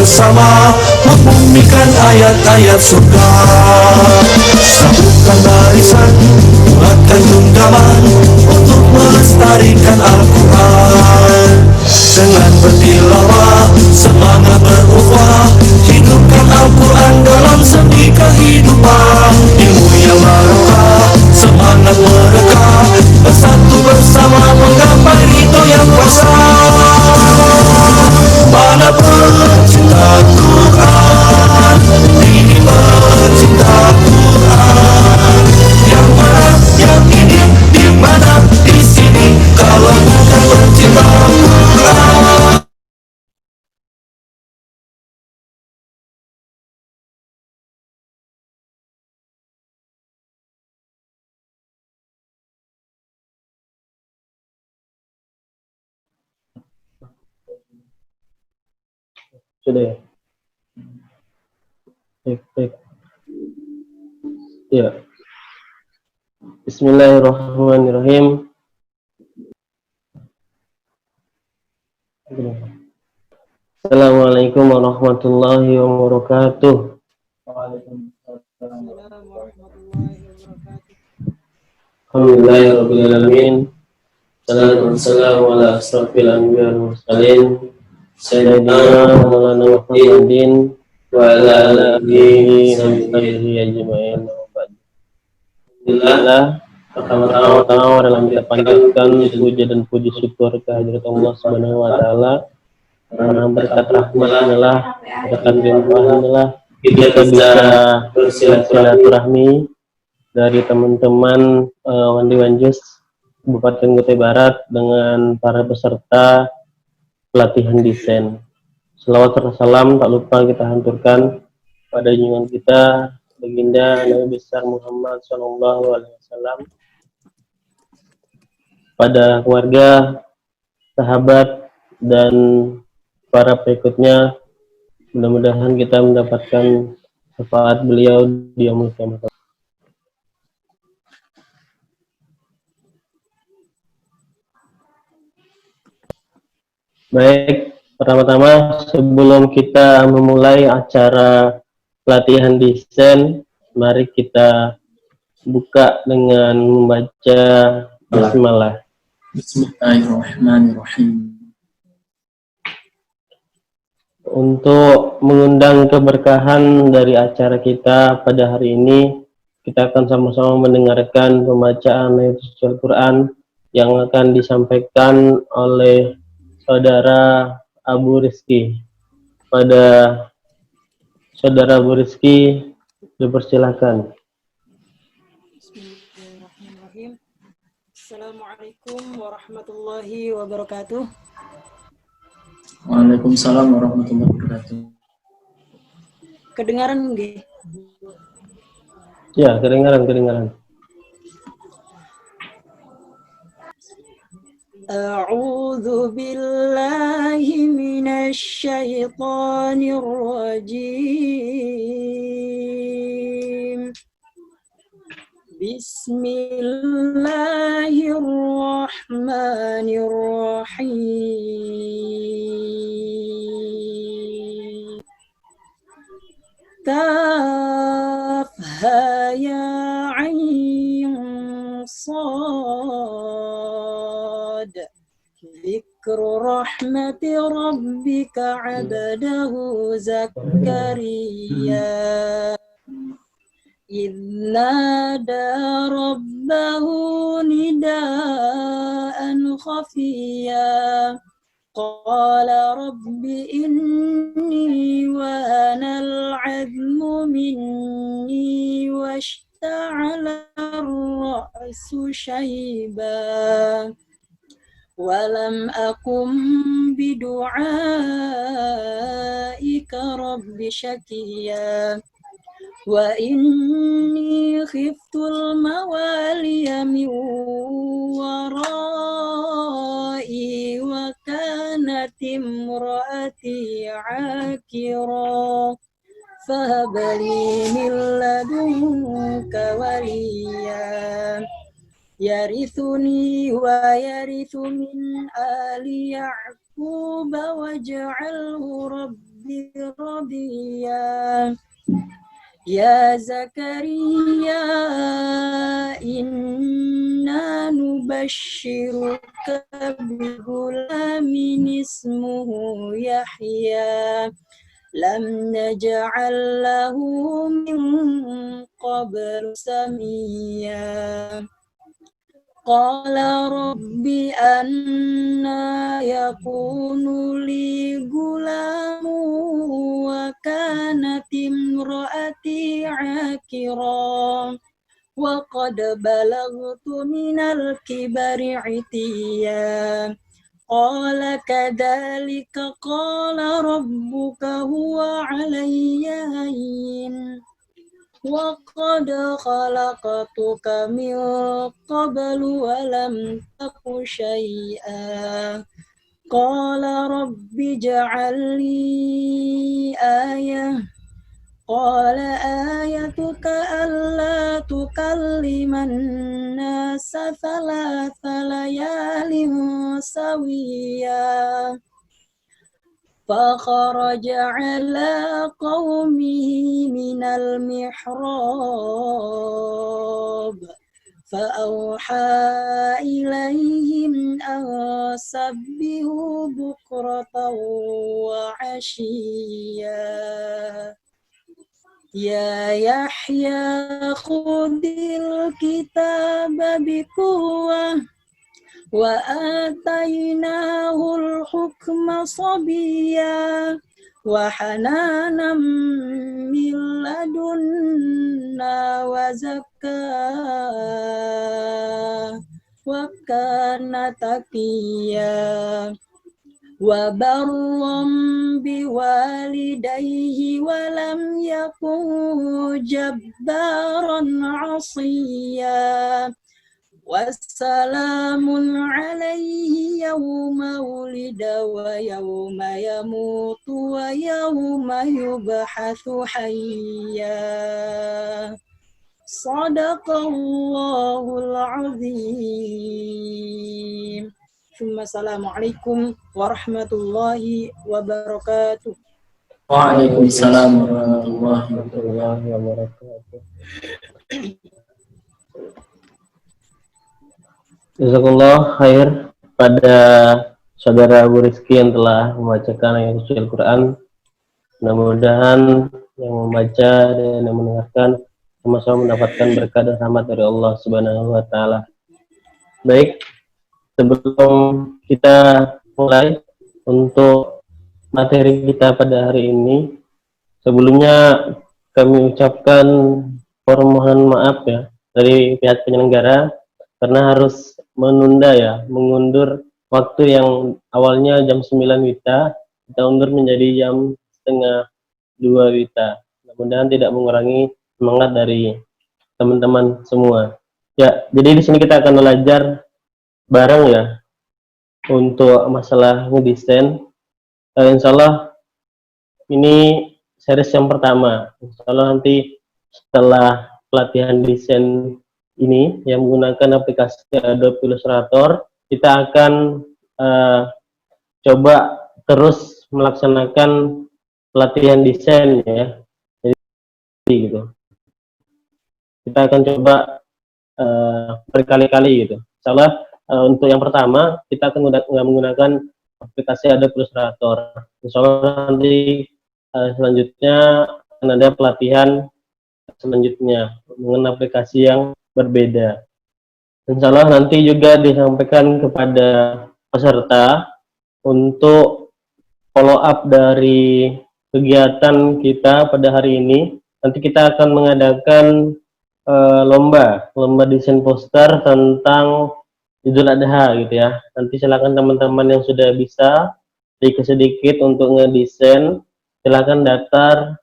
bersama membumikan ayat-ayat surga. Satukan barisan, buatkan genggaman untuk melestarikan Al-Quran. Dengan bertilawah, semangat berukhuwah, hidupkan Al-Quran dalam seni kehidupan. Ilmu yang barokah, semangat mereka, bersatu bersama menggapai ridho yang kuasa. Mana pecinta Quran, ini pecinta Quran. Yang mana, yang ini, di mana, di sini, kalau bukan pecinta Quran. Sudah ya? Baik. Ya. Bismillahirrahmanirrahim. Assalamualaikum warahmatullahi wabarakatuh. Alhamdulillahirrahmanirrahim. Assalamualaikum ala asrafil anbiya wal mursalin Sayyidina Maulana Muhammadin wa ala alihi wa sahbihi ajma'in. Alhamdulillah, pertama-tama dalam kita panjatkan puja dan puji syukur kehadirat Allah Subhanahu wa taala. Karena berkat rahmatnya lah, berkat limpahannya lah, kita bisa bersilaturahmi dari teman-teman Wandi Wanjus Kabupaten Kutai Barat dengan para peserta pelatihan desain. Selawat serta salam tak lupa kita haturkan pada junjungan kita baginda Nabi besar Muhammad SAW, pada keluarga, sahabat, dan para pengikutnya. Mudah-mudahan kita mendapatkan syafaat beliau di yaumul kiamat. Baik, pertama-tama sebelum kita memulai acara pelatihan desain, mari kita buka dengan membaca basmalah. Bismillahirrahmanirrahim. Untuk mengundang keberkahan dari acara kita pada hari ini, kita akan sama-sama mendengarkan pembacaan ayat suci Al-Quran yang akan disampaikan oleh Saudara Abu Rizki. Pada Saudara Abu Rizki, dipersilakan. Bismillahirrahmanirrahim. Assalamualaikum warahmatullahi wabarakatuh. Waalaikumsalam warahmatullahi wabarakatuh. Kedengaran nggih? Ya, kedengaran. A'udzu billahi minasy syaithanir rajim. Bismillahirrahmanirrahim. Kaf ha ya ain sad. Dzikru rahmati rabbika 'abdahu Zakaria إذ نادى ربه نداء خفيا قال رب إني وهن العظم مني واشتعل الرأس شيبا ولم أكن بدعائك رب شقيا وإني خفت الموالي من ورائي وكانت امرأتي عاقرا فهب لي من لدنك وليا يرثني ويرث من آل يعقوب واجعله رب رضيا يا زكريا إنا نبشرك بغلام اسمه يحيى لم نجعل له من قبل سميا قال رب أنا يكون لي غلام وكانت امرأتي عاقرا وقد بلغت من الكبر عتيا قال كذلك قال ربك هو علي هين وقد خلقتك من قبل ولم تك شيئا قال رب اجعل لي آية قال آيتك ألا تكلم الناس 3 ليال سويا فخرج على قومه من المحراب فأوحى إليهم أن سبحوا بكرة وعشيا يا يحيى خذ الكتاب بقوة وآتيناه الحكم صبيا وحنانا من لدنا وزكاة وكان تقيا وبرا بوالديه ولم يكن جبارا عصيا والسلام عليه يوم ولد ويوم يموت ويوم يبعث حيا صدق الله العظيم ثم السلام عليكم ورحمة الله وبركاته. Waalaikumsalam warahmatullahi warahmatullahi wabarakatuh. Jazakallah khair pada saudara Abu Rizky yang telah membacakan ayat suci Al-Quran. Mudah-mudahan yang membaca dan yang mendengarkan sama-sama mendapatkan berkah dan rahmat dari Allah Subhanahu wa taala. Baik, sebelum kita mulai untuk materi kita pada hari ini, sebelumnya kami ucapkan permohonan maaf ya dari pihak penyelenggara karena harus mengundur waktu yang awalnya jam 9 WITA, kita undur menjadi jam setengah 2 WITA. Mudah-mudahan tidak mengurangi semangat dari teman-teman semua. Ya, jadi di sini kita akan belajar bareng ya untuk masalah ngedesain. Insya Allah ini series yang pertama. Insya Allah nanti setelah pelatihan desain ini yang menggunakan aplikasi Adobe Illustrator, kita akan coba terus melaksanakan pelatihan desain ya. Jadi gitu. Kita akan coba berkali-kali gitu. Insya Allah untuk yang pertama kita akan menggunakan aplikasi Adobe Illustrator. Insya Allah nanti selanjutnya akan ada pelatihan selanjutnya mengenai aplikasi yang berbeda. Insya Allah nanti juga disampaikan kepada peserta untuk follow up dari kegiatan kita pada hari ini. Nanti kita akan mengadakan lomba desain poster tentang Idul Adha gitu ya. Nanti silakan teman-teman yang sudah bisa sedikit untuk ngedesain, silakan daftar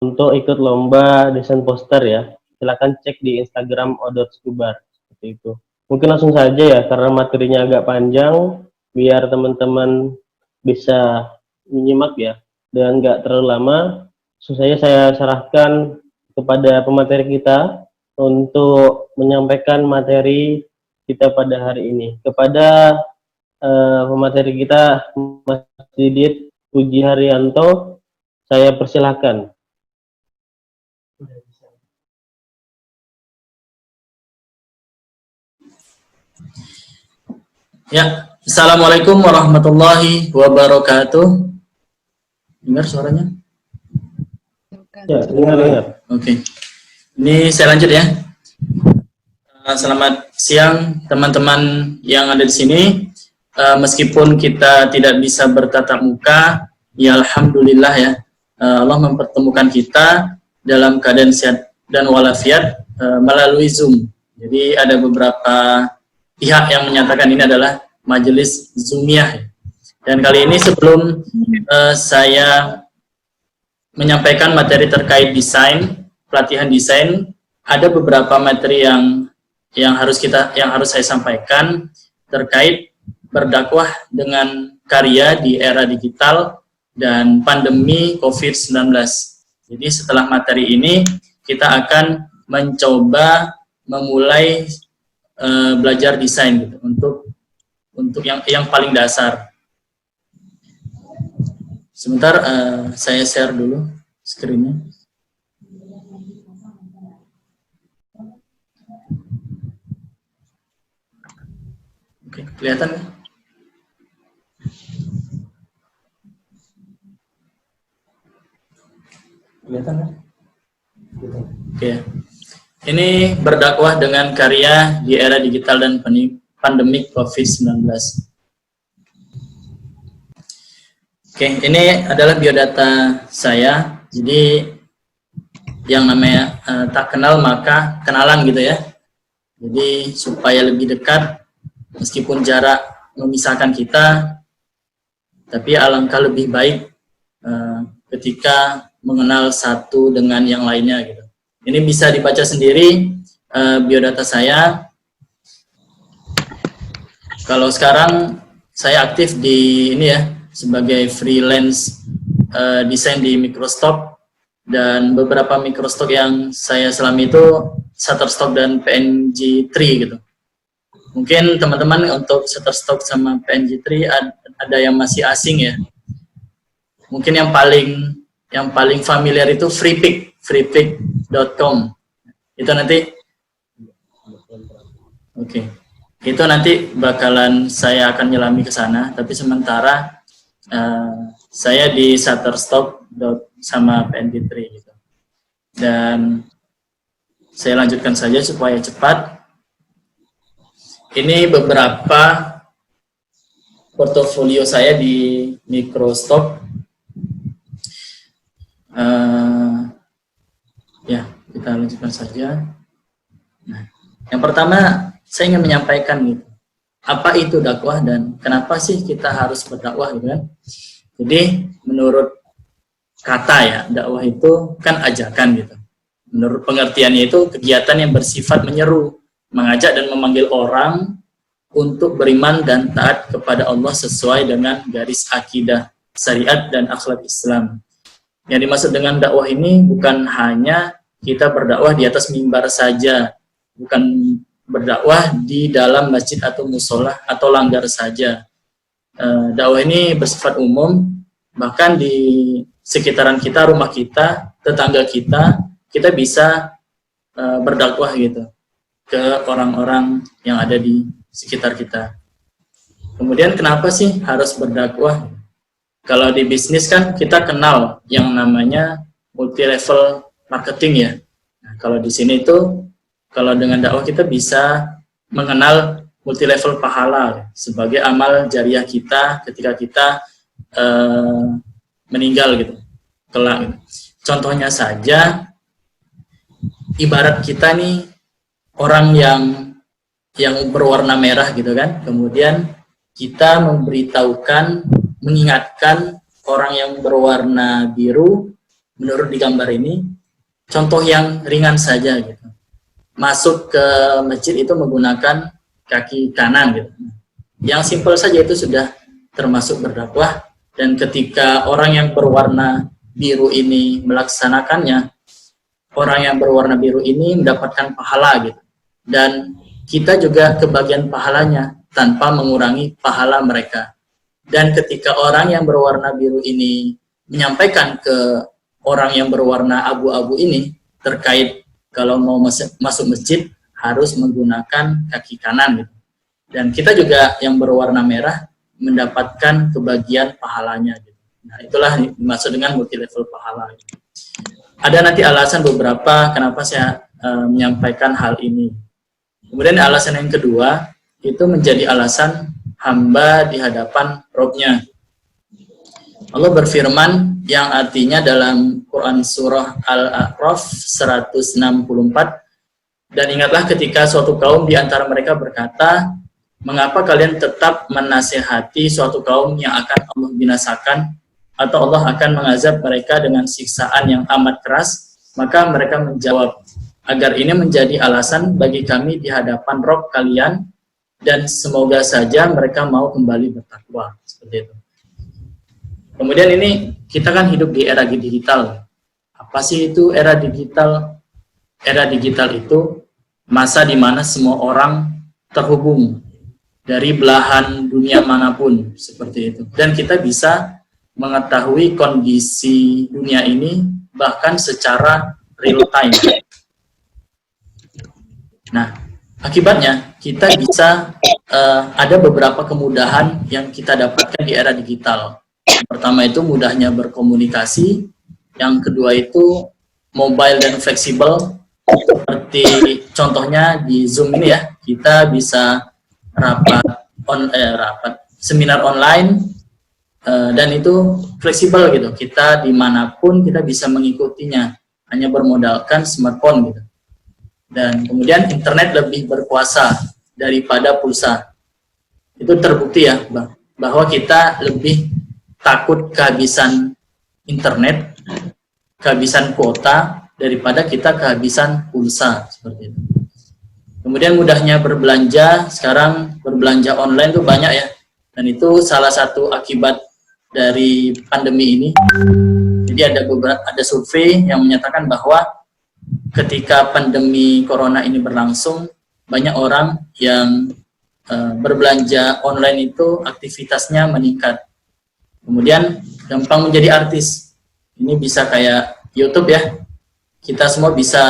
untuk ikut lomba desain poster ya. Silakan cek di Instagram @skubar seperti itu. Mungkin langsung saja ya karena materinya agak panjang biar teman-teman bisa menyimak ya dan nggak terlalu lama. Saya serahkan kepada pemateri kita untuk menyampaikan materi kita pada hari ini. Kepada pemateri kita Mas Didit, Puji Haryanto, saya persilahkan. Ya, Assalamualaikum warahmatullahi wabarakatuh. Dengar suaranya? Ya, dengar. Oke. Ini saya lanjut ya. Selamat siang teman-teman yang ada di sini. Meskipun kita tidak bisa bertatap muka, ya alhamdulillah ya. Allah mempertemukan kita dalam keadaan sehat dan walafiat melalui Zoom. Jadi ada beberapa pihak yang menyatakan ini adalah majelis Zoomiyah. Dan kali ini sebelum saya menyampaikan materi terkait desain, pelatihan desain, ada beberapa materi yang harus saya sampaikan terkait berdakwah dengan karya di era digital dan pandemi COVID-19. Jadi setelah materi ini kita akan mencoba memulai belajar desain gitu, untuk yang paling dasar. Sebentar, saya share dulu screen-nya. Oke, kelihatan? Kelihatan kan? Oke. Ini berdakwah dengan karya di era digital dan pandemik COVID-19. Oke, ini adalah biodata saya. Jadi yang namanya tak kenal maka kenalan gitu ya. Jadi supaya lebih dekat, meskipun jarak memisahkan kita, tapi alangkah lebih baik ketika mengenal satu dengan yang lainnya gitu. Ini bisa dibaca sendiri biodata saya. Kalau sekarang saya aktif di ini ya, sebagai freelance desain di Microstock, dan beberapa Microstock yang saya selami itu Shutterstock dan PNG3 gitu. Mungkin teman-teman untuk Shutterstock sama PNG3 ada yang masih asing ya. Mungkin yang paling familiar itu freepik.com. Itu nanti itu nanti bakalan saya akan nyelami ke sana, tapi sementara saya di Shutterstock sama PNG3 gitu. Dan saya lanjutkan saja supaya cepat. Ini beberapa portofolio saya di Microstock. Ya, kita lanjutkan saja. Nah, yang pertama saya ingin menyampaikan gitu, apa itu dakwah dan kenapa sih kita harus berdakwah gitu kan. Jadi menurut kata ya, dakwah itu kan ajakan gitu. Menurut pengertiannya itu kegiatan yang bersifat menyeru, mengajak dan memanggil orang untuk beriman dan taat kepada Allah sesuai dengan garis akidah, syariat dan akhlak Islam. Yang dimaksud dengan dakwah ini bukan hanya kita berdakwah di atas mimbar saja, bukan berdakwah di dalam masjid atau musola atau langgar saja. Dakwah ini bersifat umum, bahkan di sekitaran kita, rumah kita, tetangga kita bisa berdakwah gitu ke orang-orang yang ada di sekitar kita. Kemudian kenapa sih harus berdakwah? Kalau di bisnis kan kita kenal yang namanya multi level marketing ya. Nah, kalau di sini itu kalau dengan dakwah kita bisa mengenal multi level pahala sebagai amal jariah kita ketika kita meninggal gitu, kelak gitu. Contohnya saja, ibarat kita nih orang yang berwarna merah gitu kan, kemudian kita memberitahukan, mengingatkan orang yang berwarna biru. Menurut di gambar ini, contoh yang ringan saja gitu. Masuk ke masjid itu menggunakan kaki kanan gitu. Yang simpel saja itu sudah termasuk berdakwah. Dan ketika orang yang berwarna biru ini melaksanakannya, orang yang berwarna biru ini mendapatkan pahala gitu. Dan kita juga kebagian pahalanya tanpa mengurangi pahala mereka. Dan ketika orang yang berwarna biru ini menyampaikan ke orang yang berwarna abu-abu ini terkait kalau mau masuk masjid harus menggunakan kaki kanan gitu. Dan kita juga yang berwarna merah mendapatkan kebagian pahalanya gitu. Nah, itulah dimaksud dengan multi level pahala gitu. Ada nanti alasan beberapa kenapa saya menyampaikan hal ini. Kemudian alasan yang kedua itu menjadi alasan hamba di hadapan Robnya. Allah berfirman yang artinya dalam Quran surah Al-A'raf 164, dan ingatlah ketika suatu kaum di antara mereka berkata, mengapa kalian tetap menasihati suatu kaum yang akan Allah binasakan, atau Allah akan mengazab mereka dengan siksaan yang amat keras? Maka mereka menjawab, agar ini menjadi alasan bagi kami di hadapan Rob kalian, dan semoga saja mereka mau kembali bertakwa. Seperti itu. Kemudian ini kita kan hidup di era digital. Apa sih itu era digital? Era digital itu masa di mana semua orang terhubung dari belahan dunia manapun, seperti itu. Dan kita bisa mengetahui kondisi dunia ini bahkan secara real time. Nah, akibatnya kita bisa ada beberapa kemudahan yang kita dapatkan di era digital. Yang pertama itu mudahnya berkomunikasi, yang kedua itu mobile dan fleksibel, seperti contohnya di Zoom ini ya, kita bisa rapat seminar online, dan itu fleksibel gitu, kita dimanapun kita bisa mengikutinya, hanya bermodalkan smartphone gitu. Dan kemudian internet lebih berkuasa daripada pulsa. Itu terbukti ya bahwa kita lebih takut kehabisan internet, kehabisan kuota daripada kita kehabisan pulsa, seperti itu. Kemudian mudahnya berbelanja, sekarang berbelanja online itu banyak ya, dan itu salah satu akibat dari pandemi ini. Jadi ada survei yang menyatakan bahwa ketika pandemi corona ini berlangsung, banyak orang yang berbelanja online itu aktivitasnya meningkat. Kemudian gampang menjadi artis. Ini bisa kayak YouTube ya. Kita semua bisa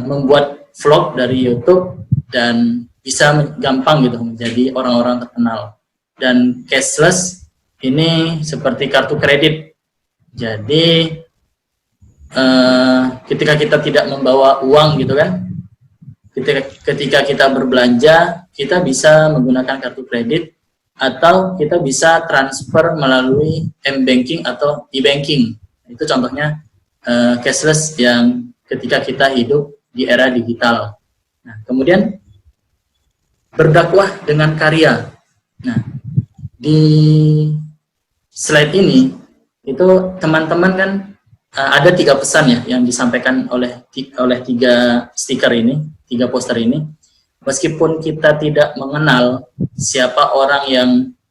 membuat vlog dari YouTube dan bisa gampang gitu menjadi orang-orang terkenal. Dan cashless ini seperti kartu kredit. Jadi ketika kita tidak membawa uang gitu kan, ketika kita berbelanja, kita bisa menggunakan kartu kredit atau kita bisa transfer melalui m-banking atau e-banking. Itu contohnya cashless yang ketika kita hidup di era digital. Nah, kemudian berdakwah dengan karya. Nah, di slide ini itu teman-teman kan ada 3 pesan ya yang disampaikan oleh 3 stiker ini, 3 poster ini. Meskipun kita tidak mengenal siapa orang yang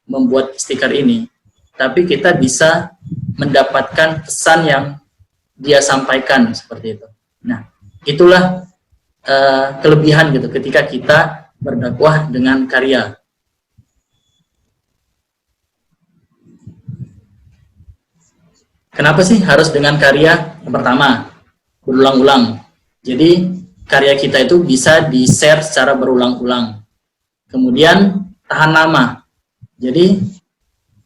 membuat stiker ini, tapi kita bisa mendapatkan pesan yang dia sampaikan, seperti itu. Nah, itulah kelebihan gitu ketika kita berdakwah dengan karya. Kenapa sih harus dengan karya? Yang pertama, berulang-ulang. Jadi karya kita itu bisa di-share secara berulang-ulang. Kemudian tahan lama. Jadi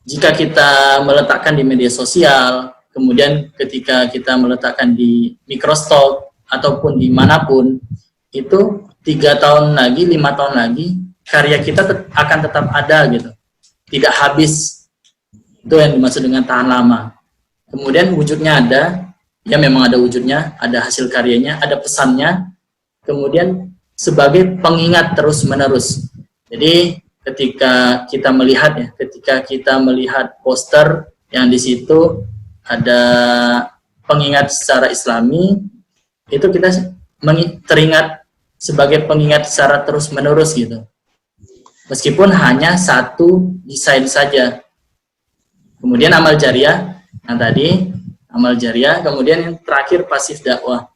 jika kita meletakkan di media sosial, kemudian ketika kita meletakkan di microstock ataupun dimanapun, itu 3 tahun lagi, 5 tahun lagi, karya kita akan tetap ada gitu. Tidak habis. Itu yang dimaksud dengan tahan lama. Kemudian wujudnya ada, ya memang ada wujudnya, ada hasil karyanya, ada pesannya, kemudian sebagai pengingat terus-menerus. Jadi ketika kita melihat ya, ketika kita melihat poster yang di situ ada pengingat secara Islami, itu kita teringat sebagai pengingat secara terus-menerus gitu. Meskipun hanya satu desain saja. Kemudian amal jariah. Nah tadi amal jariah, kemudian yang terakhir pasif dakwah.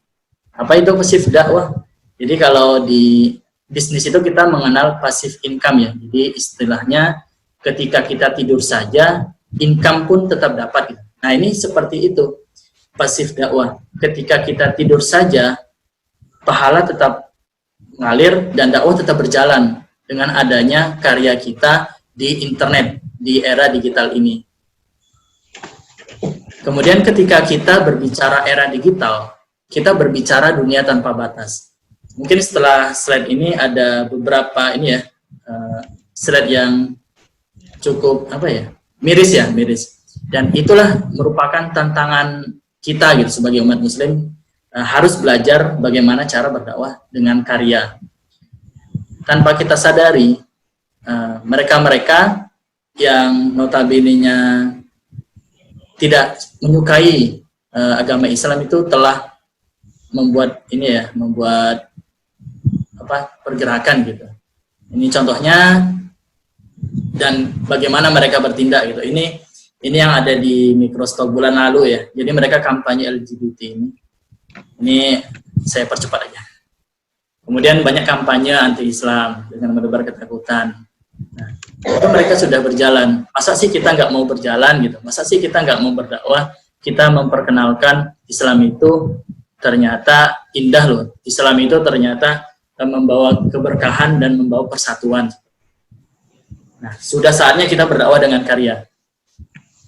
Apa itu pasif dakwah? Jadi kalau di bisnis itu kita mengenal passive income ya. Jadi istilahnya ketika kita tidur saja, income pun tetap dapat. Nah, ini seperti itu pasif dakwah. Ketika kita tidur saja, pahala tetap ngalir dan dakwah tetap berjalan dengan adanya karya kita di internet, di era digital ini. Kemudian ketika kita berbicara era digital, kita berbicara dunia tanpa batas. Mungkin setelah slide ini ada beberapa slide yang cukup miris. Dan itulah merupakan tantangan kita gitu sebagai umat muslim, harus belajar bagaimana cara berdakwah dengan karya. Tanpa kita sadari, mereka-mereka yang notabene-nya tidak menyukai agama Islam itu telah membuat pergerakan gitu. Ini contohnya dan bagaimana mereka bertindak gitu. Ini yang ada di Microstock bulan lalu ya. Jadi mereka kampanye LGBT ini. Ini saya percepat aja. Kemudian banyak kampanye anti-Islam dengan menebar ketakutan. Nah, itu mereka sudah berjalan. Masa sih kita nggak mau berjalan gitu? Masa sih kita nggak mau berdakwah? Kita memperkenalkan Islam itu ternyata indah loh. Islam itu ternyata membawa keberkahan dan membawa persatuan. Nah, sudah saatnya kita berdakwah dengan karya.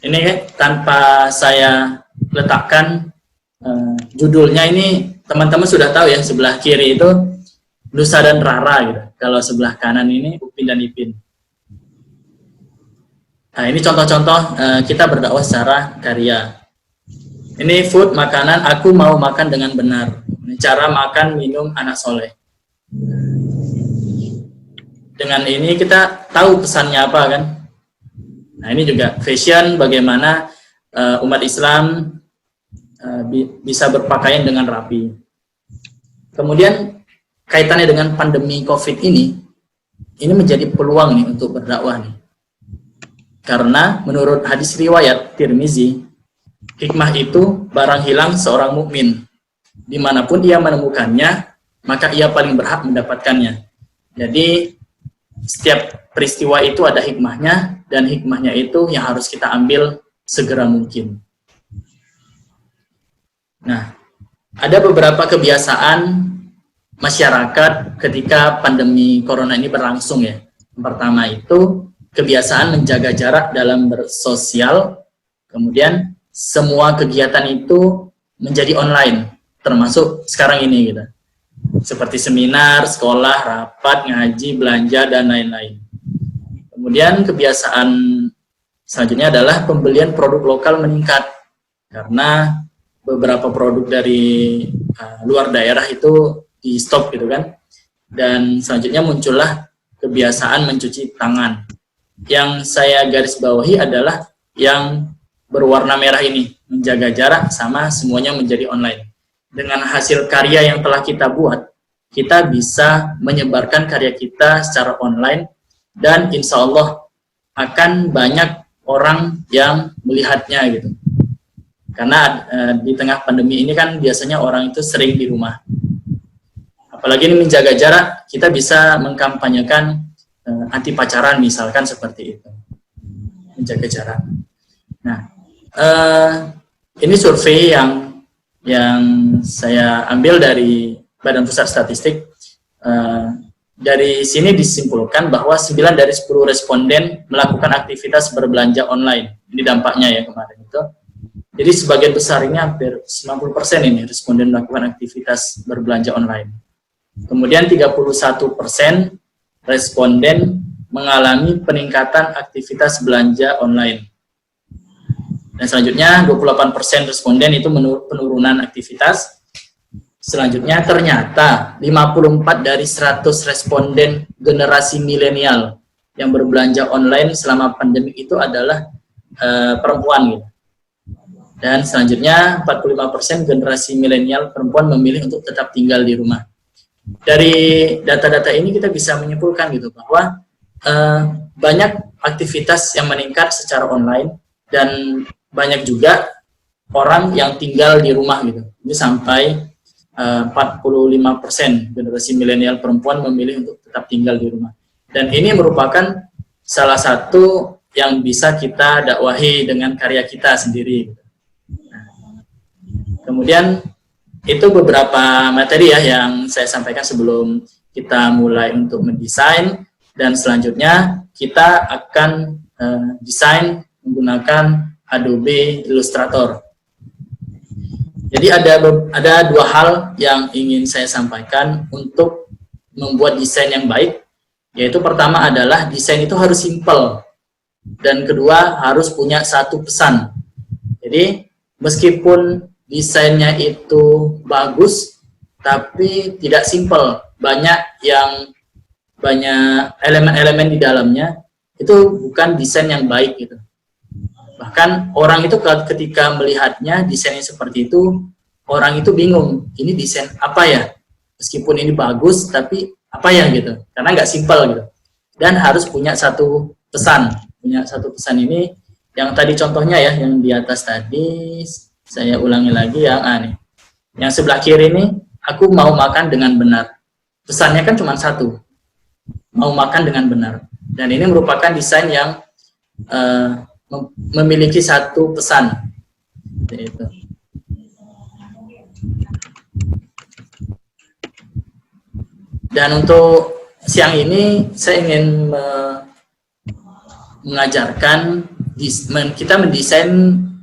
Ini tanpa saya letakkan judulnya, ini teman-teman sudah tahu ya, sebelah kiri itu Nusa dan Rara gitu. Kalau sebelah kanan ini Upin dan Ipin. Nah, ini contoh-contoh kita berdakwah secara karya. Ini food, makanan, aku mau makan dengan benar. Ini cara makan, minum, anak soleh. Dengan ini kita tahu pesannya apa kan. Nah, ini juga fashion, bagaimana umat Islam bisa berpakaian dengan rapi. Kemudian kaitannya dengan pandemi COVID ini menjadi peluang nih untuk berdakwah nih. Karena menurut hadis riwayat Tirmizi, hikmah itu barang hilang seorang mukmin. Dimanapun ia menemukannya, maka ia paling berhak mendapatkannya. Jadi setiap peristiwa itu ada hikmahnya, dan hikmahnya itu yang harus kita ambil segera mungkin. Nah, ada beberapa kebiasaan masyarakat ketika pandemi corona ini berlangsung ya. Yang pertama itu kebiasaan menjaga jarak dalam bersosial, kemudian semua kegiatan itu menjadi online, termasuk sekarang ini gitu. Seperti seminar, sekolah, rapat, ngaji, belanja, dan lain-lain. Kemudian kebiasaan selanjutnya adalah pembelian produk lokal meningkat, karena beberapa produk dari luar daerah itu di stop gitu kan. Dan selanjutnya muncullah kebiasaan mencuci tangan. Yang saya garis bawahi adalah yang berwarna merah ini, menjaga jarak sama semuanya menjadi online. Dengan hasil karya yang telah kita buat, kita bisa menyebarkan karya kita secara online, dan insya Allah akan banyak orang yang melihatnya gitu. Karena di tengah pandemi ini kan biasanya orang itu sering di rumah. Apalagi ini menjaga jarak, kita bisa mengkampanyekan anti pacaran misalkan seperti itu. Menjaga jarak. Nah, ini survei yang saya ambil dari Badan Pusat Statistik. Dari sini disimpulkan bahwa 9 dari 10 responden melakukan aktivitas berbelanja online. Ini dampaknya ya kemarin itu. Jadi sebagian besar ini hampir 90% ini responden melakukan aktivitas berbelanja online. Kemudian 31% responden mengalami peningkatan aktivitas belanja online. Dan selanjutnya 28% responden itu penurunan aktivitas. Selanjutnya ternyata 54 dari 100 responden generasi milenial yang berbelanja online selama pandemi itu adalah perempuan gitu. Dan selanjutnya 45% generasi milenial perempuan memilih untuk tetap tinggal di rumah. Dari data-data ini kita bisa menyimpulkan gitu bahwa banyak aktivitas yang meningkat secara online, dan banyak juga orang yang tinggal di rumah gitu. Ini sampai 45% generasi milenial perempuan memilih untuk tetap tinggal di rumah. Dan ini merupakan salah satu yang bisa kita dakwahi dengan karya kita sendiri. Nah, kemudian itu beberapa materi ya yang saya sampaikan sebelum kita mulai untuk mendesain, dan selanjutnya kita akan desain menggunakan Adobe Illustrator. Jadi ada dua hal yang ingin saya sampaikan untuk membuat desain yang baik, yaitu pertama adalah desain itu harus simple, dan kedua harus punya satu pesan. Jadi meskipun desainnya itu bagus, tapi tidak simple, banyak elemen-elemen di dalamnya, itu bukan desain yang baik gitu. Bahkan orang itu ketika melihatnya desainnya seperti itu, orang itu bingung, ini desain apa ya? Meskipun ini bagus, tapi apa ya gitu? Karena nggak simple gitu. Dan harus punya satu pesan. Punya satu pesan ini, yang tadi contohnya ya, yang di atas tadi, saya ulangi lagi yang nih. Yang sebelah kiri ini, aku mau makan dengan benar. Pesannya kan cuma satu, mau makan dengan benar. Dan ini merupakan desain yang memiliki satu pesan. Itu. Dan untuk siang ini saya ingin mengajarkan kita mendesain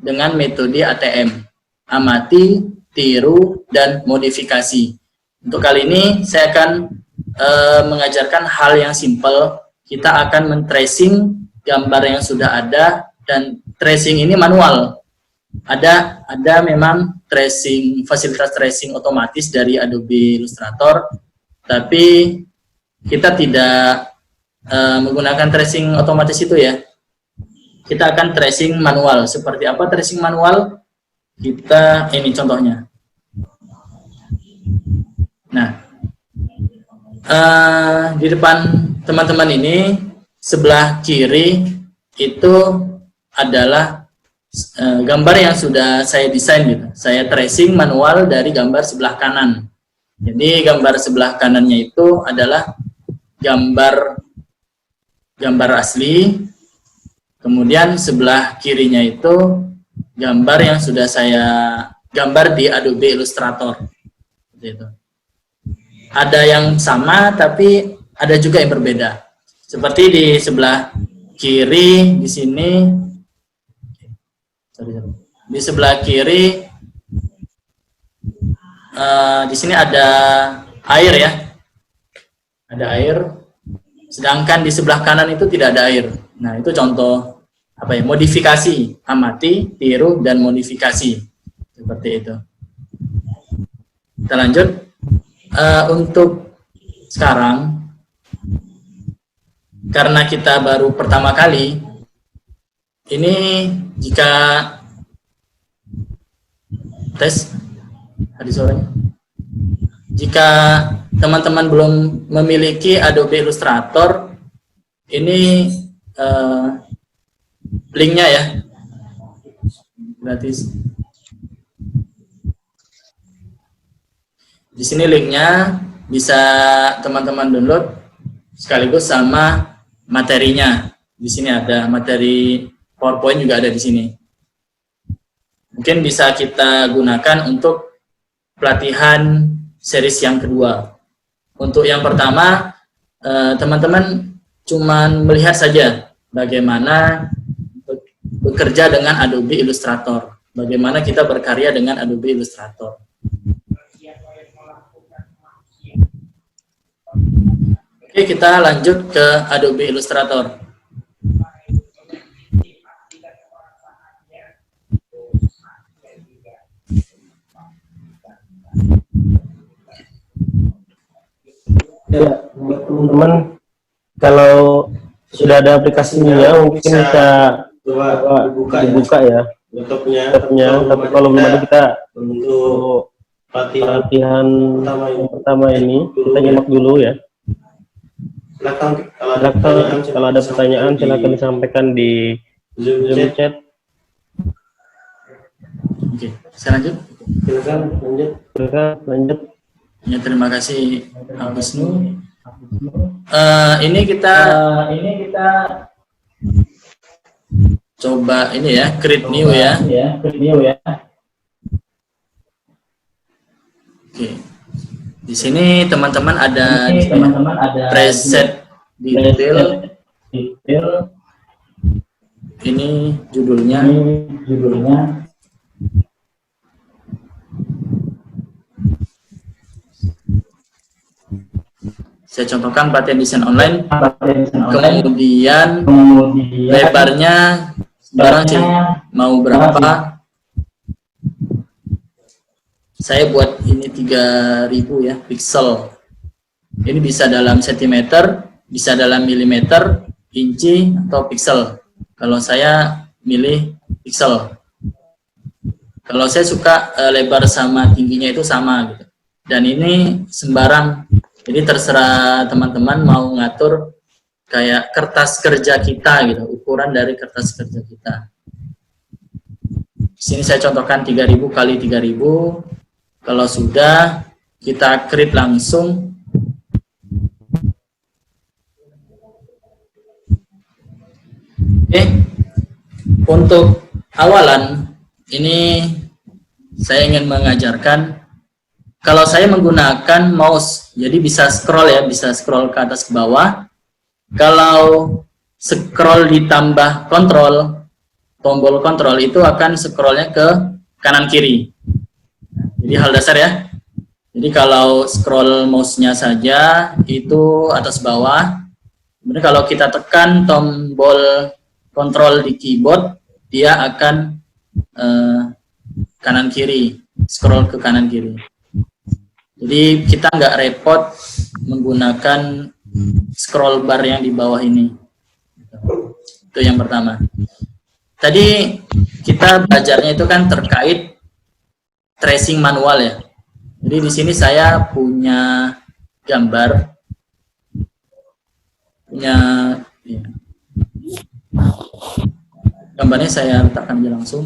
dengan metode ATM, amati, tiru, dan modifikasi. Untuk kali ini saya akan mengajarkan hal yang simple. Kita akan men-tracing gambar yang sudah ada, dan tracing ini manual. Ada memang fasilitas tracing otomatis dari Adobe Illustrator, tapi kita tidak menggunakan tracing otomatis itu ya. Kita akan tracing manual. Seperti apa tracing manual? Ini contohnya. Nah, di depan teman-teman ini, sebelah kiri itu adalah gambar yang sudah saya desain gitu. Saya tracing manual dari gambar sebelah kanan. Jadi gambar sebelah kanannya itu adalah gambar asli, kemudian sebelah kirinya itu gambar yang sudah saya gambar di Adobe Illustrator. Gitu. Ada yang sama, tapi ada juga yang berbeda. Seperti di sebelah kiri di sini, di sebelah kiri di sini ada air ya, ada air. Sedangkan di sebelah kanan itu tidak ada air. Nah, itu contoh apa ya? Modifikasi, amati, tiru, dan modifikasi. Seperti itu. Kita lanjut. Untuk sekarang, karena kita baru pertama kali, ini jika tes tadi sorenya, jika teman-teman belum memiliki Adobe Illustrator, ini linknya ya, gratis. Di sini linknya, bisa teman-teman download sekaligus sama materinya. Di sini ada materi PowerPoint juga ada di sini. Mungkin bisa kita gunakan untuk pelatihan series yang kedua. Untuk yang pertama, teman-teman cuman melihat saja bagaimana bekerja dengan Adobe Illustrator. Bagaimana kita berkarya dengan Adobe Illustrator. Oke, kita lanjut ke Adobe Illustrator. Ya, teman-teman, kalau sudah ada aplikasinya mungkin bisa dibuka ya laptopnya. Tapi kalau belum ada, kita untuk latihan pertama ini kita nyimak dulu ya. Kalau ada pertanyaan silakan disampaikan di Zoom chat. Oke, saya lanjut. Silakan lanjut. Ya, terima kasih Pak Wisnu. Ini kita coba ini ya, create new ya. Oke. Di sini teman-teman ada preset detail. Ini judulnya. Saya contohkan pelatihan desain online. Kemudian lebarnya sekarang sih mau berapa? Saya buat ini 3000 ya pixel. Ini bisa dalam sentimeter, bisa dalam milimeter, inci atau pixel. Kalau saya milih pixel. Kalau saya suka lebar sama tingginya itu sama gitu. Dan ini sembarang. Jadi terserah teman-teman mau ngatur kayak kertas kerja kita gitu, ukuran dari kertas kerja kita. Di sini saya contohkan 3000 kali 3000. Kalau sudah, kita create langsung. Oke. Untuk awalan ini saya ingin mengajarkan. Kalau saya menggunakan mouse, jadi bisa scroll ya, bisa scroll ke atas ke bawah. Kalau scroll ditambah kontrol, tombol kontrol itu akan scrollnya ke kanan kiri. Jadi hal dasar ya. Jadi kalau scroll mouse-nya saja itu atas bawah. Kemudian kalau kita tekan tombol kontrol di keyboard, dia akan kanan kiri, scroll ke kanan kiri. Jadi kita nggak repot menggunakan scroll bar yang di bawah ini. Itu yang pertama. Tadi kita belajarnya itu kan terkait tracing manual ya. Jadi di sini saya punya gambar, ya. Gambarnya saya letakkan aja langsung.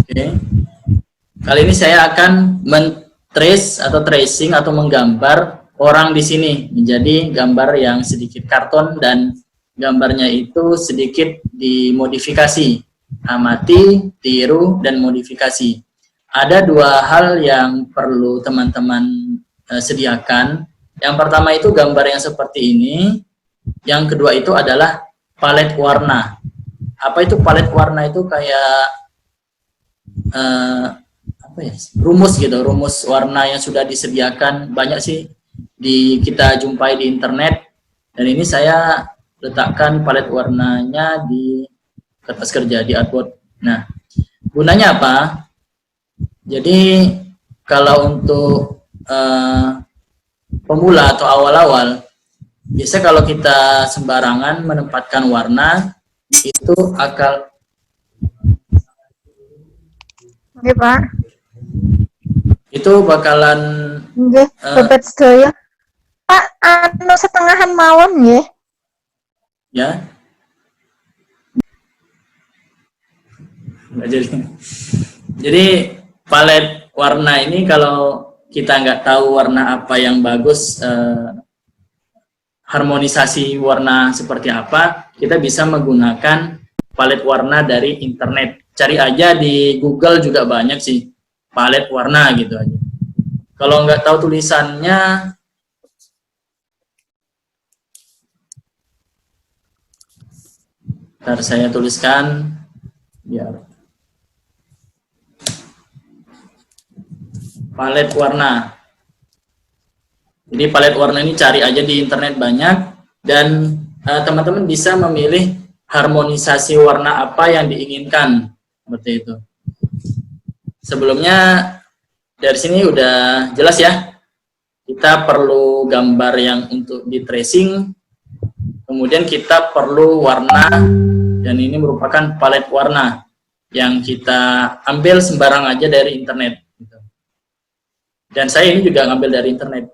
Oke. Kali ini saya akan men-trace atau tracing atau menggambar orang di sini menjadi gambar yang sedikit karton dan gambarnya itu sedikit dimodifikasi. Amati, tiru, dan modifikasi. Ada dua hal yang perlu teman-teman sediakan. Yang pertama itu gambar yang seperti ini. Yang kedua itu adalah palet warna. Apa itu palet warna? Itu kayak rumus gitu, rumus warna yang sudah disediakan banyak sih kita jumpai di internet. Dan ini saya letakkan palet warnanya di kertas kerja, di artboard. Nah, gunanya apa? Jadi kalau untuk pemula atau awal-awal, biasa kalau kita sembarangan menempatkan warna itu akan. Oke, Pak. Itu bakalan Nggih, sobat sedaya. Pak, anu setengahan mawon nggih. Ya. Jadi palet warna ini kalau kita nggak tahu warna apa yang bagus, harmonisasi warna seperti apa, kita bisa menggunakan palet warna dari internet. Cari aja di Google juga banyak sih palet warna gitu aja. Kalau nggak tahu tulisannya, ntar saya tuliskan biar palet warna. Jadi palet warna ini cari aja di internet banyak, dan teman-teman bisa memilih harmonisasi warna apa yang diinginkan, seperti itu. Sebelumnya dari sini udah jelas ya, kita perlu gambar yang untuk di tracing, kemudian kita perlu warna, dan ini merupakan palet warna yang kita ambil sembarang aja dari internet. Dan saya ini juga ngambil dari internet.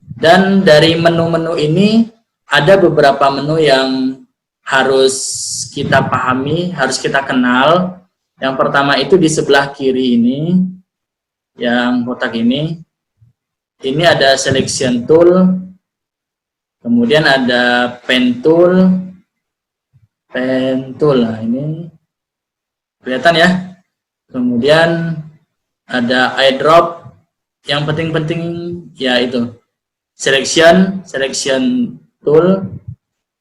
Dan dari menu-menu ini ada beberapa menu yang harus kita pahami, harus kita kenal. Yang pertama itu di sebelah kiri ini, yang kotak ini ada selection tool, kemudian ada pen tool, pen tool. Nah, ini kelihatan ya. Kemudian ada eyedrop. Yang penting-penting ya itu selection tool,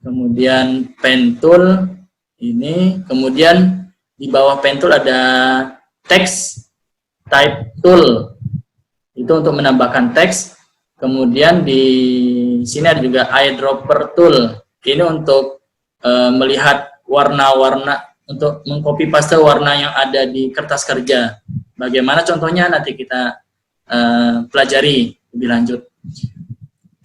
kemudian pen tool ini, kemudian di bawah pen tool ada text type tool, itu untuk menambahkan teks. Kemudian di sini ada juga eyedropper tool, ini untuk melihat warna-warna, untuk mengcopy paste warna yang ada di kertas kerja. Bagaimana contohnya nanti kita pelajari lebih lanjut.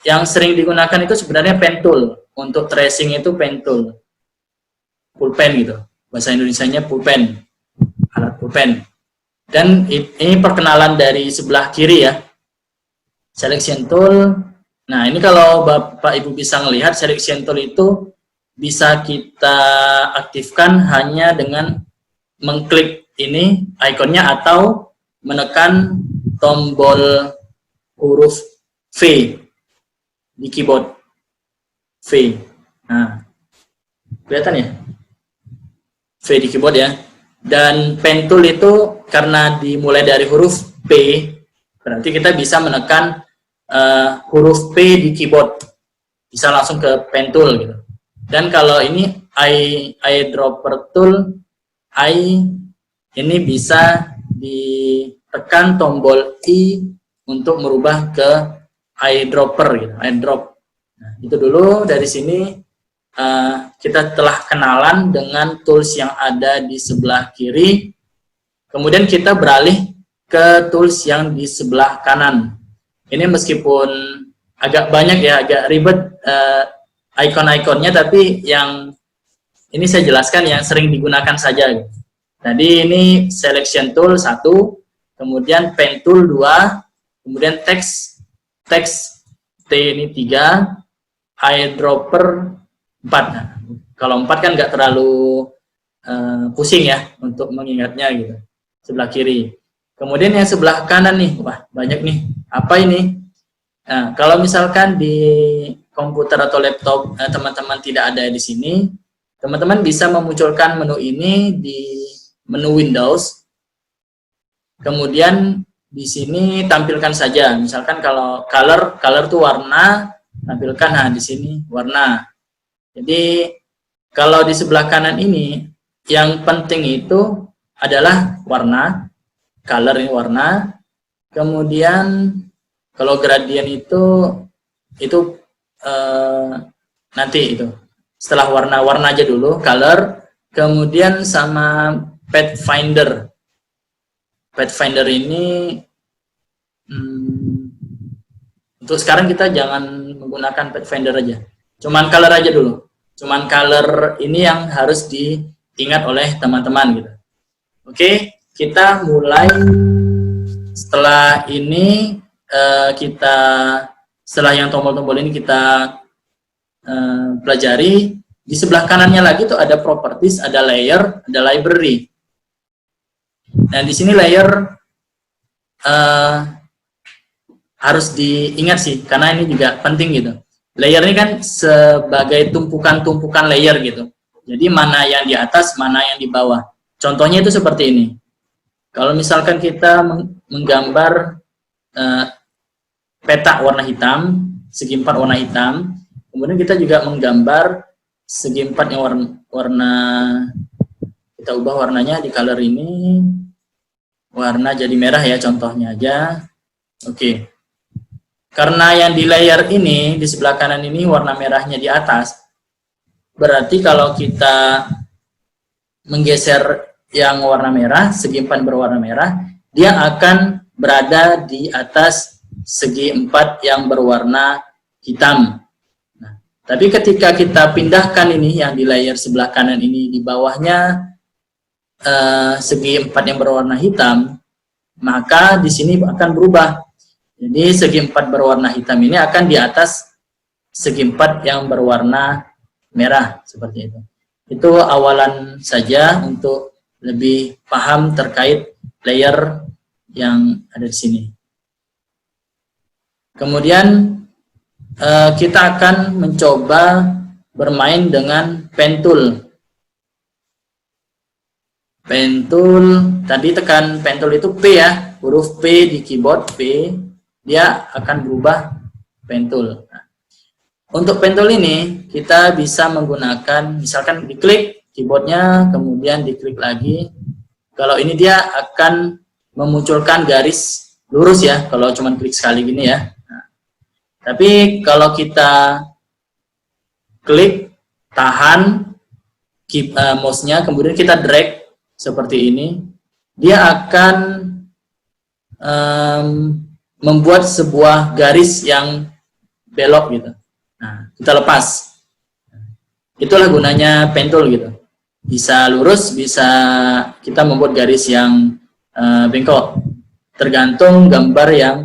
Yang sering digunakan itu sebenarnya pen tool. Untuk tracing itu pen tool, pulpen gitu, bahasa Indonesianya pulpen, alat pulpen. Dan ini perkenalan dari sebelah kiri ya, selection tool. Nah, ini kalau Bapak Ibu bisa melihat, selection tool itu bisa kita aktifkan hanya dengan mengklik ini ikonnya atau menekan tombol huruf V di keyboard V. Nah, kelihatan ya V di keyboard ya. Dan pen tool itu karena dimulai dari huruf P, berarti kita bisa menekan huruf P di keyboard, bisa langsung ke pen tool gitu. Dan kalau ini eyedropper tool, ini bisa ditekan tombol I untuk merubah ke eyedropper gitu, eyedrop. Nah, itu dulu dari sini. Kita telah kenalan dengan tools yang ada di sebelah kiri. Kemudian kita beralih ke tools yang di sebelah kanan. Ini meskipun agak banyak ya, agak ribet icon-iconnya, tapi yang ini saya jelaskan yang sering digunakan saja. Tadi ini selection tool 1, kemudian pen tool 2, kemudian text T ini 3, eyedropper 4. Nah, kalau 4 kan nggak terlalu pusing ya untuk mengingatnya gitu. Sebelah kiri. Kemudian yang sebelah kanan nih, wah banyak nih. Apa ini? Nah, kalau misalkan di komputer atau laptop teman-teman tidak ada di sini, teman-teman bisa memunculkan menu ini di menu Windows. Kemudian di sini tampilkan saja. Misalkan kalau color itu warna, tampilkan nah di sini warna. Jadi kalau di sebelah kanan ini yang penting itu adalah warna, color ini warna. Kemudian kalau gradient itu nanti itu setelah warna aja dulu, color. Kemudian sama Pathfinder. Pathfinder ini untuk sekarang kita jangan menggunakan Pathfinder aja. Cuman color aja dulu. Cuman color ini yang harus diingat oleh teman-teman gitu. Oke, kita mulai. Setelah ini setelah yang tombol-tombol ini kita pelajari. Di sebelah kanannya lagi tuh ada properties, ada layer, ada library. Dan di sini layer harus diingat sih, karena ini juga penting gitu. Layer ini kan sebagai tumpukan-tumpukan layer gitu. Jadi mana yang di atas, mana yang di bawah. Contohnya itu seperti ini. Kalau misalkan kita menggambar peta warna hitam, segi 4 warna hitam, kemudian kita juga menggambar segi 4 yang warna, kita ubah warnanya di color ini, warna jadi merah ya contohnya aja. Oke. Karena yang di layer ini, di sebelah kanan ini warna merahnya di atas, berarti kalau kita menggeser yang warna merah, segi 4 berwarna merah, dia akan berada di atas segi 4 yang berwarna hitam. Nah, tapi ketika kita pindahkan ini, yang di layer sebelah kanan ini, di bawahnya segi 4 yang berwarna hitam, maka di sini akan berubah. Jadi segi 4 berwarna hitam ini akan di atas segi 4 yang berwarna merah, seperti itu. Itu awalan saja untuk lebih paham terkait layer yang ada di sini. Kemudian kita akan mencoba bermain dengan pen tool. pen tool, tadi tekan pen tool itu P ya, huruf P di keyboard P, dia akan berubah pen tool. Nah, untuk pen tool ini kita bisa menggunakan, misalkan diklik keyboardnya, kemudian diklik lagi. Kalau ini dia akan memunculkan garis lurus ya, kalau cuma klik sekali gini ya. Nah, tapi kalau kita klik, tahan mouse-nya, kemudian kita drag seperti ini, dia akan membuat sebuah garis yang belok gitu. Nah, kita lepas. Itulah gunanya pen tool gitu. Bisa lurus, bisa kita membuat garis yang bengkok. Tergantung gambar yang